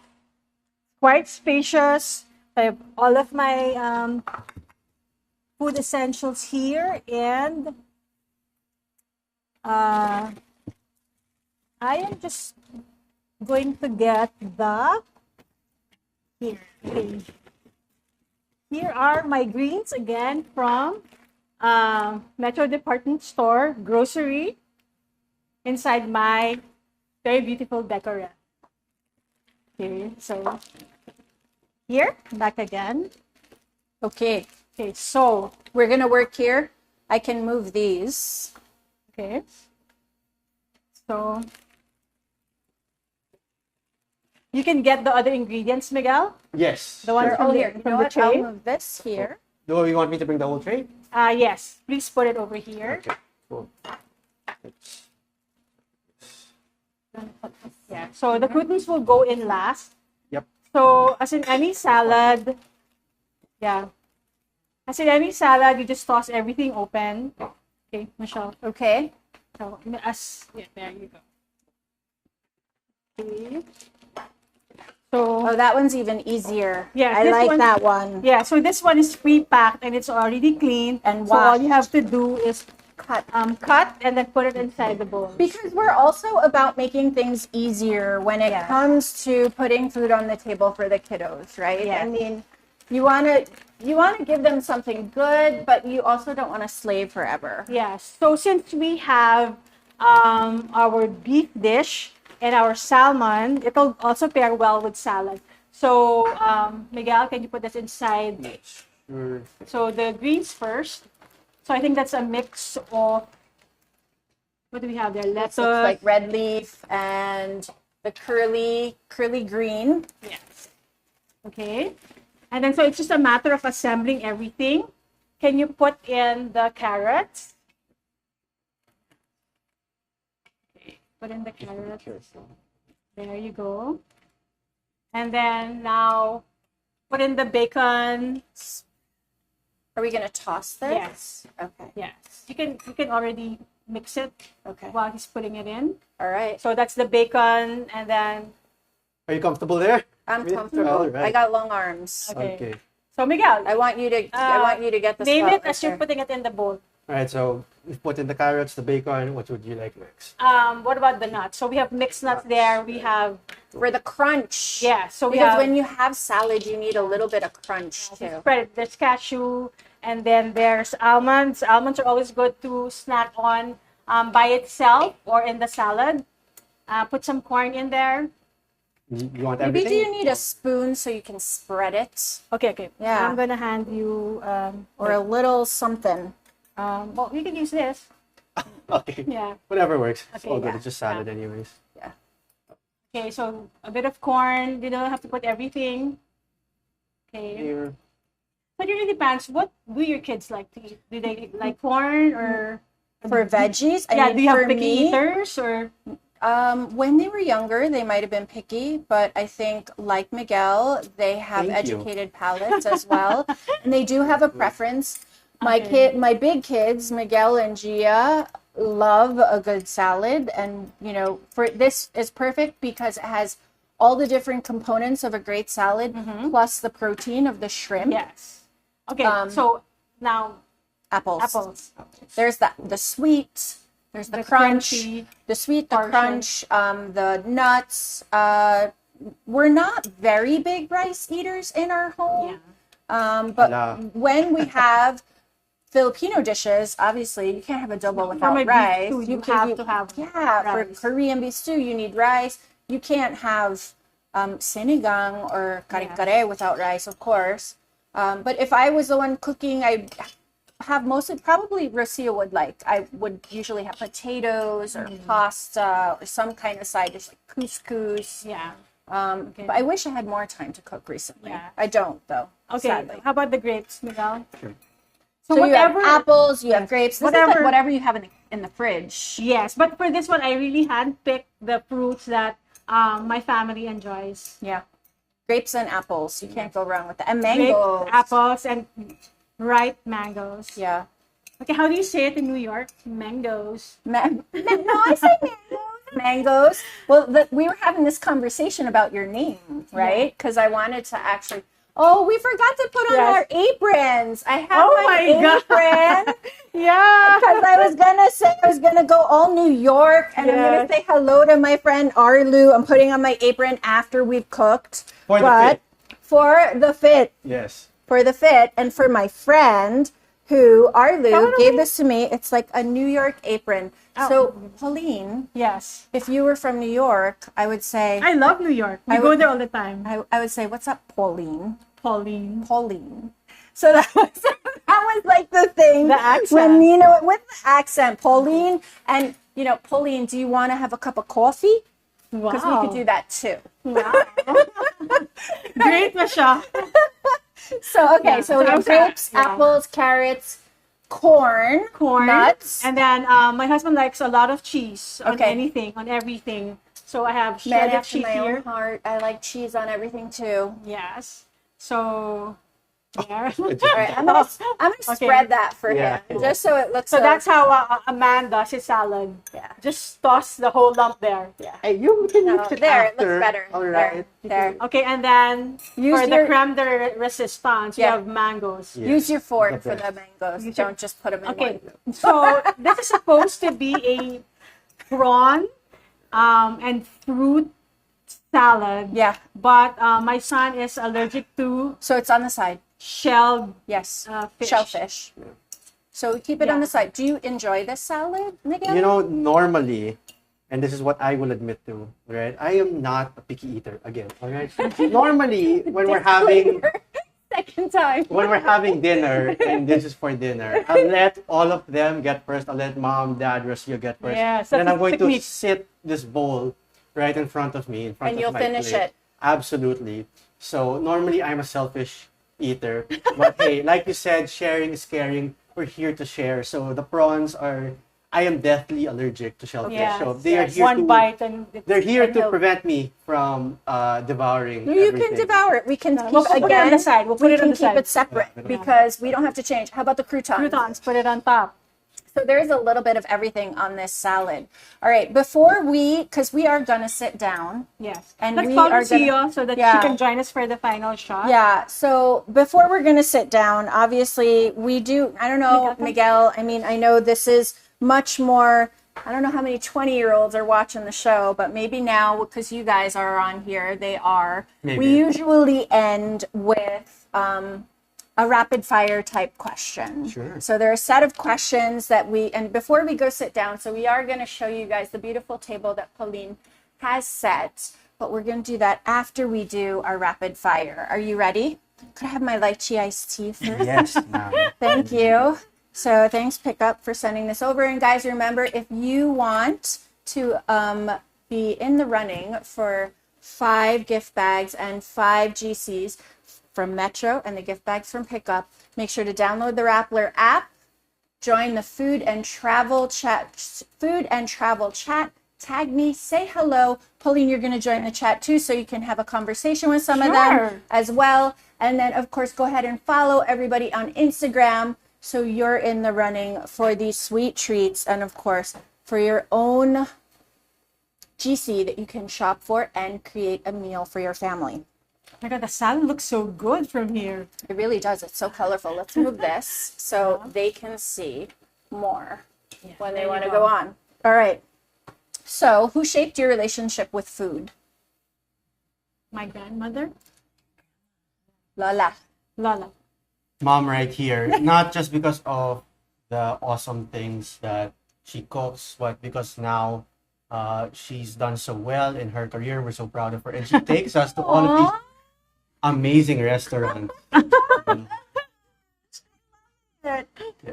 Quite spacious. I have all of my food essentials here, and I am just going to get the here. Okay. Here are my greens again from Metro Department Store grocery inside my very beautiful decor. Okay, so here, back again. Okay. Okay, so, We're going to work here. I can move these. okay. So, you can get the other ingredients, Miguel. Yes. The one Sure. from Oh, the, here. You from know the what? I'll tray. move this here. Do you want me to bring the whole tray? Yes, please put it over here. Okay. Cool. So the croutons will go in last. Yep. So as in any salad, as in any salad, you just toss everything open. Okay, Michelle. Okay. So there you go. Okay. So Oh, that one's even easier. yeah, I like that one. Yeah, so this one is pre-packed and it's already clean. And so all washed. you have to do is Cut. cut and then put it inside the bowl. Because we're also about making things easier when it Yes. comes to putting food on the table for the kiddos, right? Yes. I mean, you want to give them something good, but you also don't want to slave forever. Yes. So since we have our beef dish and our salmon, it'll also pair well with salad. So Miguel, can you put this inside? Yes. Sure. So the greens first. So I think that's a mix of, what do we have there? Lettuce. So it's like red leaf and the curly green. Yes. Okay. And then so it's just a matter of assembling everything. Can you put in the carrots? Okay. Put in the carrots. There you go. And then now put in the bacon. Are we going to toss this? Yes. Okay. Yes. You can already mix it Okay. while he's putting it in. All right. So that's the bacon, and then Are you comfortable there? I'm Really? comfortable. All right. I got long arms. Okay. So Miguel, I want you to get the name spot it right as you're there. putting it in the bowl. All right, so we've put in the carrots, the bacon. What would you like next? What about the nuts? So we have mixed nuts there. We have For the crunch. yeah. So we Because have when you have salad, you need a little bit of crunch too. spread it. There's cashew, and then there's almonds. Almonds are always good to snack on by itself or in the salad. Put some corn in there. You want Maybe everything? do you need a spoon so you can spread it? Okay. Yeah. I'm gonna hand you Or a little something? well, you can use this. Okay. Yeah. Whatever works. It's Okay, all good. yeah. It's just salad anyways. Yeah. Okay, so a bit of corn. You don't have to put everything. Okay. Here. But it really depends. What do your kids like to eat? Do they like corn or For veggies, I yeah? mean, Do you have for picky me, eaters or when they were younger, they might have been picky, but I think, like Miguel, they have Thank you. educated palates as well, and they do have a preference. Okay. My big kids, Miguel and Gia, love a good salad, and for this is perfect because it has all the different components of a great salad plus the protein of the shrimp. yes? Okay, so now apples. There's the sweet. There's the, The crunch, crunchy the sweet, the portion. crunch, the nuts. We're not very big rice eaters in our home. But Hala. when we have Filipino dishes, obviously you can't have adobo For without my beef rice. stew, you have to have for rice. Korean beef stew, you need rice. You can't have sinigang or kare-kare without rice, of course. But if I was the one cooking, I have mostly probably Rocio would like. I would usually have potatoes or pasta or some kind of side dish like couscous. Yeah. But I wish I had more time to cook recently. Yeah. I don't though. Okay. Sadly. How about the grapes, Miguel? Sure. So, So whatever. you have apples, you have grapes, Whatever- whatever you have in the fridge. Yes, but for this one, I really handpicked the fruits that my family enjoys. Yeah. Grapes and apples. You can't go wrong with that. And Grapes, mangoes. apples, and ripe mangoes. Yeah. Okay, how do you say it in New York? Mangoes. No, I say mangoes. Mangoes. Well, we were having this conversation about your name, right? Because I wanted to actually. Oh, we forgot to put on Yes. our aprons. I have Oh my my God. apron Yeah. because I was gonna say I was gonna go all New York and I'm Yes. gonna say hello to my friend Arlu. I'm putting on my apron after we've cooked, For the but fit. for the fit. Yes. For the fit and for my friend who Arlu Totally. gave this to me. It's like a New York apron. Oh. So Pauline, Yes. if you were from New York, I would say I love New York. We I go would- there all the time. I would say, what's up, Pauline? Pauline. Pauline. So that was like the thing. The accent. When with the accent, Pauline, and Pauline, do you want to have a cup of coffee? Because we could do that too. Wow. Great, Michelle. So okay, Yeah. so we So have I'm sorry. grapes, Yeah. apples, carrots, corn, Corn. nuts. And then my husband likes a lot of cheese on Okay. anything, on everything. So I have Man shredded after cheese my own here. heart. I like cheese on everything too. Yes. So there. All right, I'm gonna Okay. spread that for Yeah. him, just so it looks. So that's how a man does his salad. Yeah. Just toss the whole lump there. Yeah. Hey, you can No, mix it there, it after. looks better. All right. There. Okay, and then Use for your- the creme de resistance, we Yeah. have mangoes. Yeah. Use your fork The for the best. mangoes. Use your- Don't just put them in Okay, one. so this is supposed to be a prawn and fruit salad. Yeah. But my son is allergic to So it's on the side. shelled Yes. fish. Shellfish. So keep it on Yeah. the side. Do you enjoy this salad, Miguel? You know, normally, and this is what I will admit to, right? I am not a picky eater again, all right? Normally, when we're having Second time. dinner, and this is for dinner, I'll let all of them get first. I'll let mom, dad, Rocio get first. Yes, then that's I'm going to technique. sit this bowl right in front of me, in front And of you'll my finish plate. it. Absolutely. So normally I'm a selfish eater, but hey, like you said, sharing is caring. We're here to share. So the prawns are. I am deathly allergic to shellfish. Yes, So they are yes. here One to. bite and They're here And to he'll- prevent me from devouring. You everything. can devour it. We can keep We'll put it on again. the side. We'll put We it on can the keep side. it separate Yeah. because we don't have to change. How about the croutons? croutons. Put it on top. So there's a little bit of everything on this salad. All right, before because we are gonna sit down. Yes. And Let's we call are Lucia so that Yeah. she can join us for the final shot. Yeah, so before we're going to sit down, obviously we do, I don't know, Miguel, I mean, I know this is much more, I don't know how many 20-year-olds are watching the show, but maybe now, because you guys are on here, they are. Maybe. We usually end with a rapid fire type question. Sure. So there are a set of questions that and before we go sit down, so we are going to show you guys the beautiful table that Paulyne has set. But we're going to do that after we do our rapid fire. Are you ready? Could I have my lychee iced tea first? Yes, ma'am. Thank you. So thanks, Pickup, for sending this over. And guys, remember, if you want to be in the running for 5 gift bags and 5 GCs from Metro and the gift bags from Pickup, make sure to download the Rappler app, join the food and travel chat, tag me, say hello. Paulyne, you're going to join the chat too, so you can have a conversation with some of them Sure. as well. And then, of course, go ahead and follow everybody on Instagram so you're in the running for these sweet treats and, of course, for your own GC that you can shop for and create a meal for your family. Oh my God, the salad looks so good from here. It really does. It's so colorful. Let's move this so they can see more when they there want you to go go. on. All right. So, who shaped your relationship with food? My grandmother, Lola. Lala. Mom right here, not just because of the awesome things that she cooks, but because now she's done so well in her career. We're so proud of her. And she takes us to all of these amazing restaurants.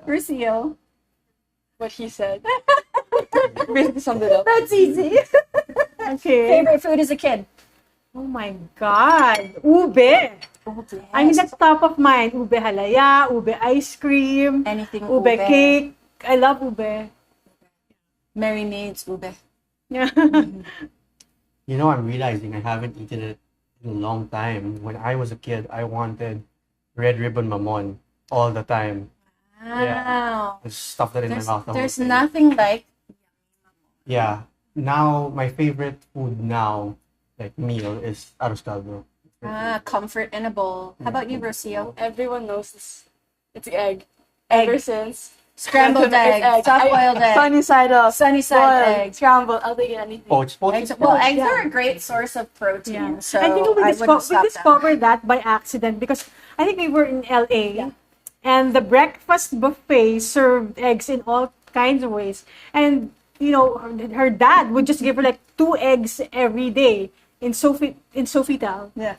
Rocio. What he said. Basically summed it up. That's easy. Okay. Favorite food as a kid? Oh my God. Ube. I mean, that's top of mind. Ube halaya, ube ice cream, Anything ube cake. I love ube. Mary Maids ube. Yeah. You know, I'm realizing I haven't eaten it in a long time. When I was a kid, I wanted red ribbon mamon all the time. Wow. I stuffed that in my mouth. the whole There's thing. nothing like Yeah. Now, my favorite food now, like meal, is arroz caldo. comfort in a bowl. How about you, Rocio? Everyone knows this. It's egg. Egg. Ever since. Scrambled It's egg, soft-boiled egg, Sunny side up. sunny side boiled, egg. Scrambled. I'll take anything. Poached, Eggs, poached. well, eggs yeah. are a great source of protein, Yeah. so I think we, I wouldn't stop discovered that by accident because I think we were in LA and the breakfast buffet served eggs in all kinds of ways. And, you know, her dad would just give her like 2 eggs every day in Sofitel. Yeah.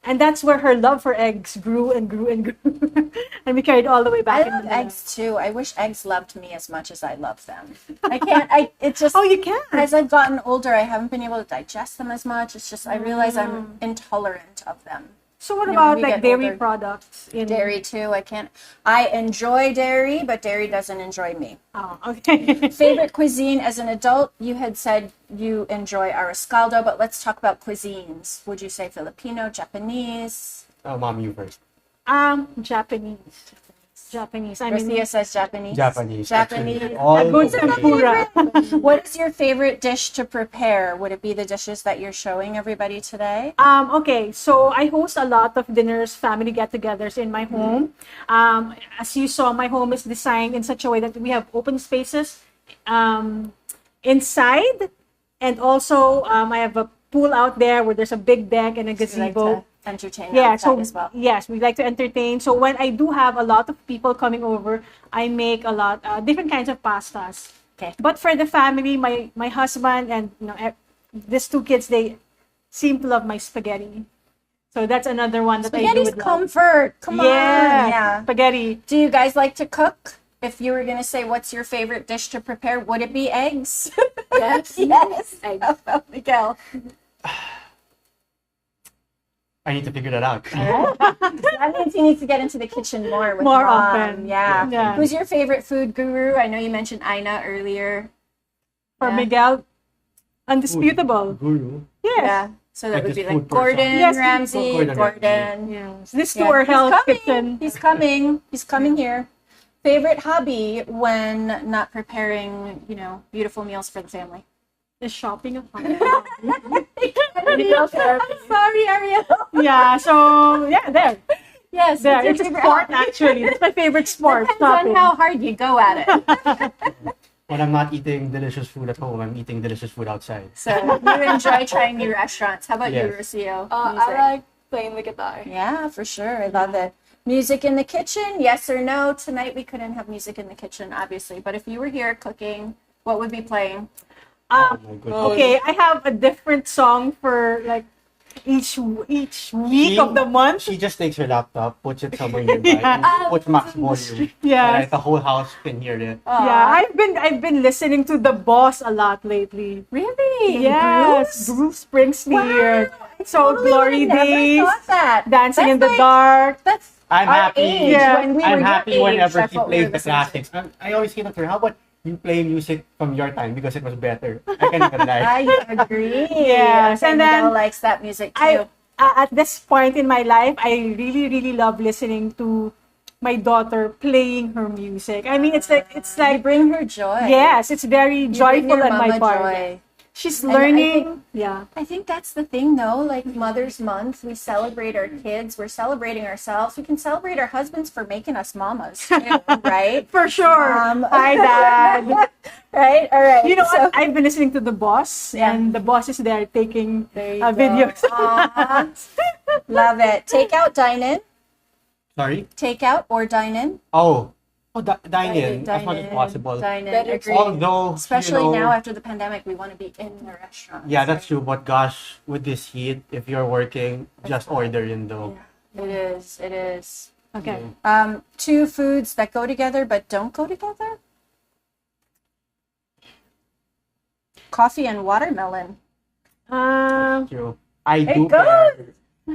And that's where her love for eggs grew and grew and grew. And we carried all the way I back in love Manila. eggs too. I wish eggs loved me as much as I love them. I can't. It's just Oh, you can. as I've gotten older, I haven't been able to digest them as much. It's just I realize I'm intolerant of them. So what You know, when about we like get dairy older. products? Dairy too. I enjoy dairy, but dairy doesn't enjoy me. Oh, okay. Favorite cuisine as an adult? You had said you enjoy arroscaldo, but let's talk about cuisines. Would you say Filipino, Japanese? Oh, Mom, you first. Japanese. Japanese. I mean, Rocio says Japanese. Japanese. Japanese. Actually, all good the tempura. What is your favorite dish to prepare? Would it be the dishes that you're showing everybody today? Okay, so I host a lot of dinners, family get-togethers in my home. As you saw, my home is designed in such a way that we have open spaces inside, and also I have a pool out there where there's a big deck and a You like gazebo. to entertain Yeah, outside so as well. yes, we like to entertain. So when I do have a lot of people coming over, I make a lot different kinds of pastas. Okay. But for the family, my husband and these two kids, they seem to love my spaghetti. So that's another one that I do Spaghetti's with love. comfort. Come on. Yeah, Yeah. spaghetti. Do you guys like to cook? If you were going to say what's your favorite dish to prepare, would it be eggs? Yes. Yes. Eggs. Miguel. I need to figure that out. That means you need to get into the kitchen more with More Mom. often. Yeah. Yeah. Who's your favorite food guru? I know you mentioned Aina earlier. For Yeah. Miguel, undisputable. Guru. Yes. Yeah. So that Like would be this like food person. Gordon Yes, Ramsay, Gordon Gordon. Yes. This Yeah. to our He's health coming. kitchen. He's coming. He's coming here. Favorite hobby when not preparing, beautiful meals for the family? Is shopping a fun? Sorry, Ariel. Yeah. So yeah, there. Yes, There. what's your It's a favorite sport hobby? actually. That's my favorite sport. Depends on Shopping. how hard you go at it. When I'm not eating delicious food at home, I'm eating delicious food outside. So you enjoy trying new restaurants. How about you, Yes. Rocio? I like playing the guitar. Yeah, for sure. I love it. Music in the kitchen, yes or no? Tonight we couldn't have music in the kitchen, obviously. But if you were here cooking, what would be playing? Oh my goodness. Okay, I have a different song for like each week She- of the month. She just takes her laptop, puts it somewhere nearby, Yeah. and puts max volume. Yes. And the whole house can hear it. Yeah, I've been listening to The Boss a lot lately. Really? Yes, Bruce Springsteen. So Totally Glory would've never Days, thought that. Dancing That's in the like- Dark. That's I'm our happy. age. Yeah. When we were I'm your happy age, whenever that's she what we plays were the listening to. classics. I always say to her, how about you play music from your time because it was better. I can't even lie. I agree. Yes, and and then Miguel likes that music too. I at this point in my life, I really really love listening to my daughter playing her music. I mean, it's you like bring her joy. yes, it's very You bring joyful your on my mama part. joy. She's And I learning. think- Yeah. I think that's the thing, though. Like Mother's Month, we celebrate our kids. We're celebrating ourselves. We can celebrate our husbands for making us mamas, too, right? For sure. Hi, Dad. Right? All right. You know so, what? I've been listening to The Boss, Yeah. and The Boss is there taking There you go. videos. Aw. Love it. Take out, dine in. Sorry? Take out or dine in. Dine in as much as possible. Dine in. Better Agreed. Although, Especially you know, now after the pandemic, we want to be in the restaurant. yeah, that's true. But gosh, with this heat, if you're working, just order in though. It is. It is. Okay. Two foods that go together but don't go together. Coffee and watermelon. True. I It do. goes.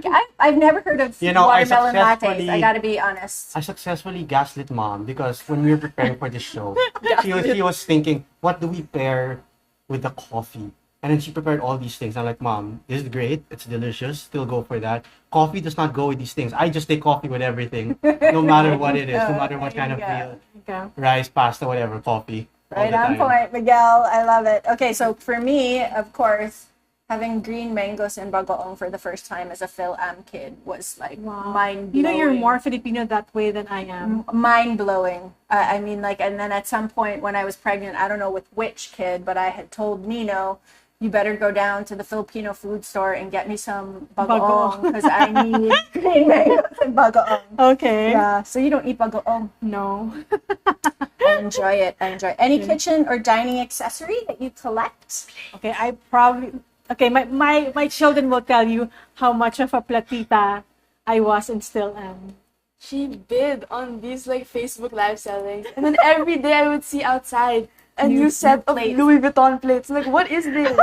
pair- I've never heard of You know, I watermelon lattes. successfully- I gotta be honest. I successfully gaslit Mom because when we were preparing for this show, she was thinking, what do we pair with the coffee? And then she prepared all these things. I'm like, Mom, this is great. It's delicious. Still go for that. Coffee does not go with these things. I just take coffee with everything, no matter what it is, no matter what kind of meal. Okay. Rice, pasta, whatever, coffee. all Right the on time. point, Miguel. I love it. Okay, so for me, of course, having green mangoes in bagoong for the first time as a Phil-Am kid was like mind blowing. You know, you're more Filipino that way than I am. Mind blowing. I mean, like, and then at some point when I was pregnant, I don't know with which kid, but I had told Nino, you better go down to the Filipino food store and get me some bagoong because I need green mangoes and bagoong. Okay. Yeah, so you don't eat bagoong. No. I enjoy it. I enjoy it. Any kitchen or dining accessory that you collect? Okay, my children will tell you how much of a platita I was and still am. She bid on these like Facebook live sellings, and then every day I would see outside a new set of plates. Louis Vuitton plates. I'm like, what is this?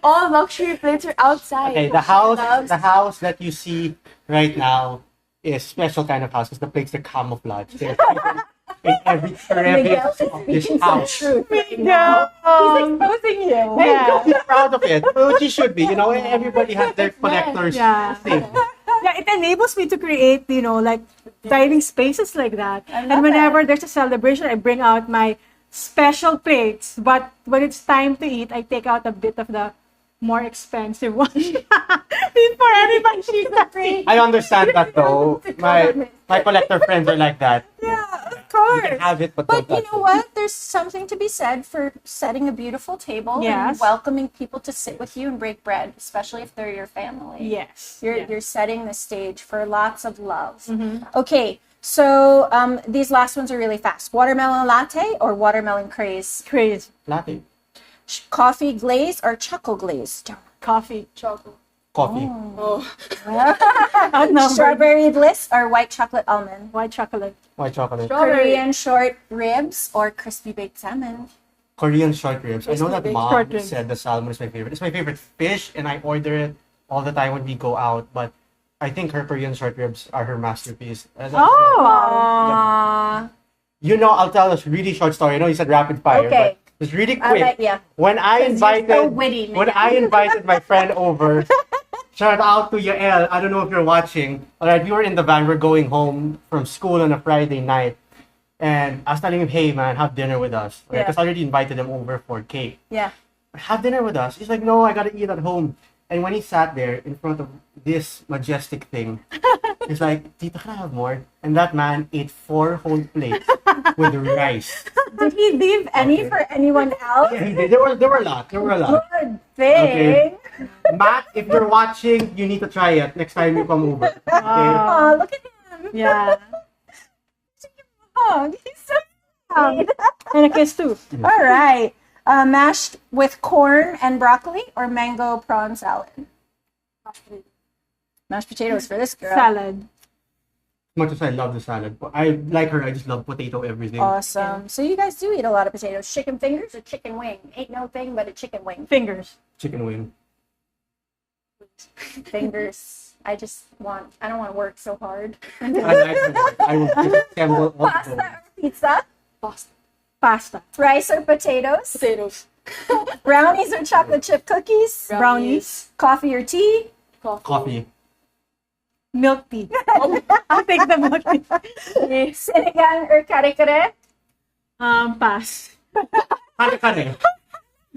All luxury plates are outside. Okay, the house that you see right now is special kind of house because the plates are camouflaged. They're hidden in every crevice of this house. Miguel. Exposing you. Yeah. Be proud of it, which you should be. You know, everybody has their collector's Yeah. thing. Yeah, it enables me to create, like dining spaces like that. I love And whenever there's a celebration, I bring out my special plates. But when it's time to eat, I take out a bit of the more expensive one before everybody eats the free. I understand that though. My collector friends are like that. Yeah, of You course. can have it, but But don't you touch know it. what? There's something to be said for setting a beautiful table Yes. and welcoming people to sit with you and break bread, especially if they're your family. Yes. You're setting the stage for lots of love. Okay, so these last ones are really fast. Watermelon latte or watermelon craze? Crazy. Latte. Coffee glaze or chocolate glaze? Coffee. Chocolate. Coffee. Outnumbered. Strawberry bliss or white chocolate almond? White chocolate. White chocolate. Korean short ribs or crispy baked salmon? Korean short ribs. I know that Short mom ribs. said the salmon is my favorite. It's my favorite fish, and I order it all the time when we go out. But I think her Korean short ribs are her masterpiece. Aww. You know, I'll tell a really short story. I know you said rapid fire, Okay. but it's really I quick. like ya. When I 'Cause you're invited, so witty, when Miguel. I invited my friend over, shout out to Yael. I don't know if you're watching. All right, we were in the van. We're going home from school on a Friday night, and I was telling him, "Hey, man, have dinner with us." Yeah. Because I already invited him over for cake. Yeah. Have dinner with us. He's like, "No, I gotta eat at home." And when he sat there in front of this majestic thing, he's like, "Tito, can I have more?" And that man ate 4 whole plates with rice. Did he leave any Okay. for anyone else? Yeah, he did. There were a lot. There were a lot. Good thing. Matt, if you're watching, you need to try it next time you come over. Okay? Aw, look at him. Yeah. Oh, he's so sweet. And a kiss too. All right. Mashed with corn and broccoli or mango prawn salad? Mashed potatoes for this girl. Salad. As much as I love the salad, but I like her. I just love potato everything. Awesome. So you guys do eat a lot of potatoes. Chicken fingers or chicken wing? Ain't no thing but a chicken wing. Fingers. Chicken wing. Fingers. I don't want to work so hard. I like her. I will disassemble all the Pasta or pizza? Pasta. Pasta. Rice or potatoes? Potatoes. Brownies or chocolate chip cookies? Brownies. Coffee or tea? coffee. Milk tea. I'll take the milk tea. Sinigang or kare-kare? Pass. Kare-kare.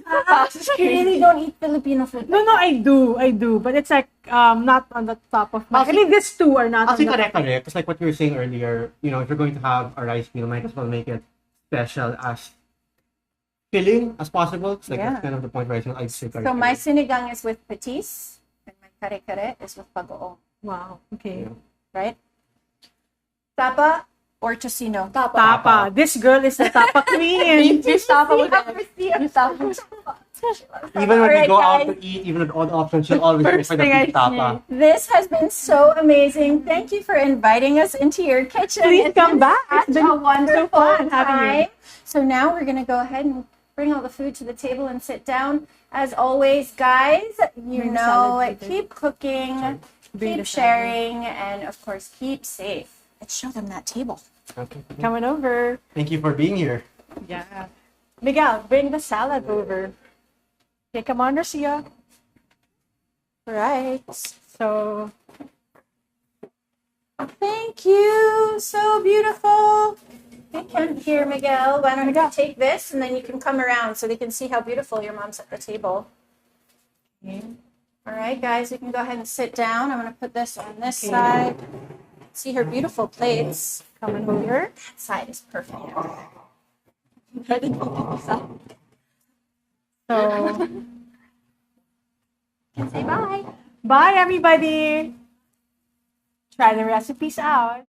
You really don't eat Filipino food. No, I do. But it's like not on the top of my. I think these two are not. Actually, on the, kare-kare, because like what we were saying earlier, you know, if you're going to have a rice meal, might as well make it special as filling as possible. Like Yeah. that's kind of the point where I'd say So kare-kare. my sinigang is with patis, and my kare-kare is with bagoong, Wow. Okay. Yeah. right? Tapa or tocino? Tapa. This girl is the tapa queen. Beef tapa with beef tapa. Even when we Alright, go out guys. to eat, even with all the options, she'll always go First for the thing I beef tapa. This has been so amazing. Thank you for inviting us into your kitchen. Please It's come been back. Such It's been a wonderful so fun having you. time. So now we're going to go ahead and bring all the food to the table and sit down. As always, guys, you Bring the know, salad, Peter. keep cooking, Bring keep the salad. sharing, and of course, keep safe. Let's show them that table. Okay. Coming over. Thank you for being here. Yeah. Miguel, bring the salad over. Okay, come on, Rocio. Right. So, Thank you. So beautiful. They can't hear Miguel. Why don't you take this and then you can come around so they can see how beautiful your mom's at the table. okay. All right, guys, we can go ahead and sit down. I'm going to put this on this side. See her beautiful plates. Coming over. That side is perfect. So, Say bye. bye everybody. Try the recipes out.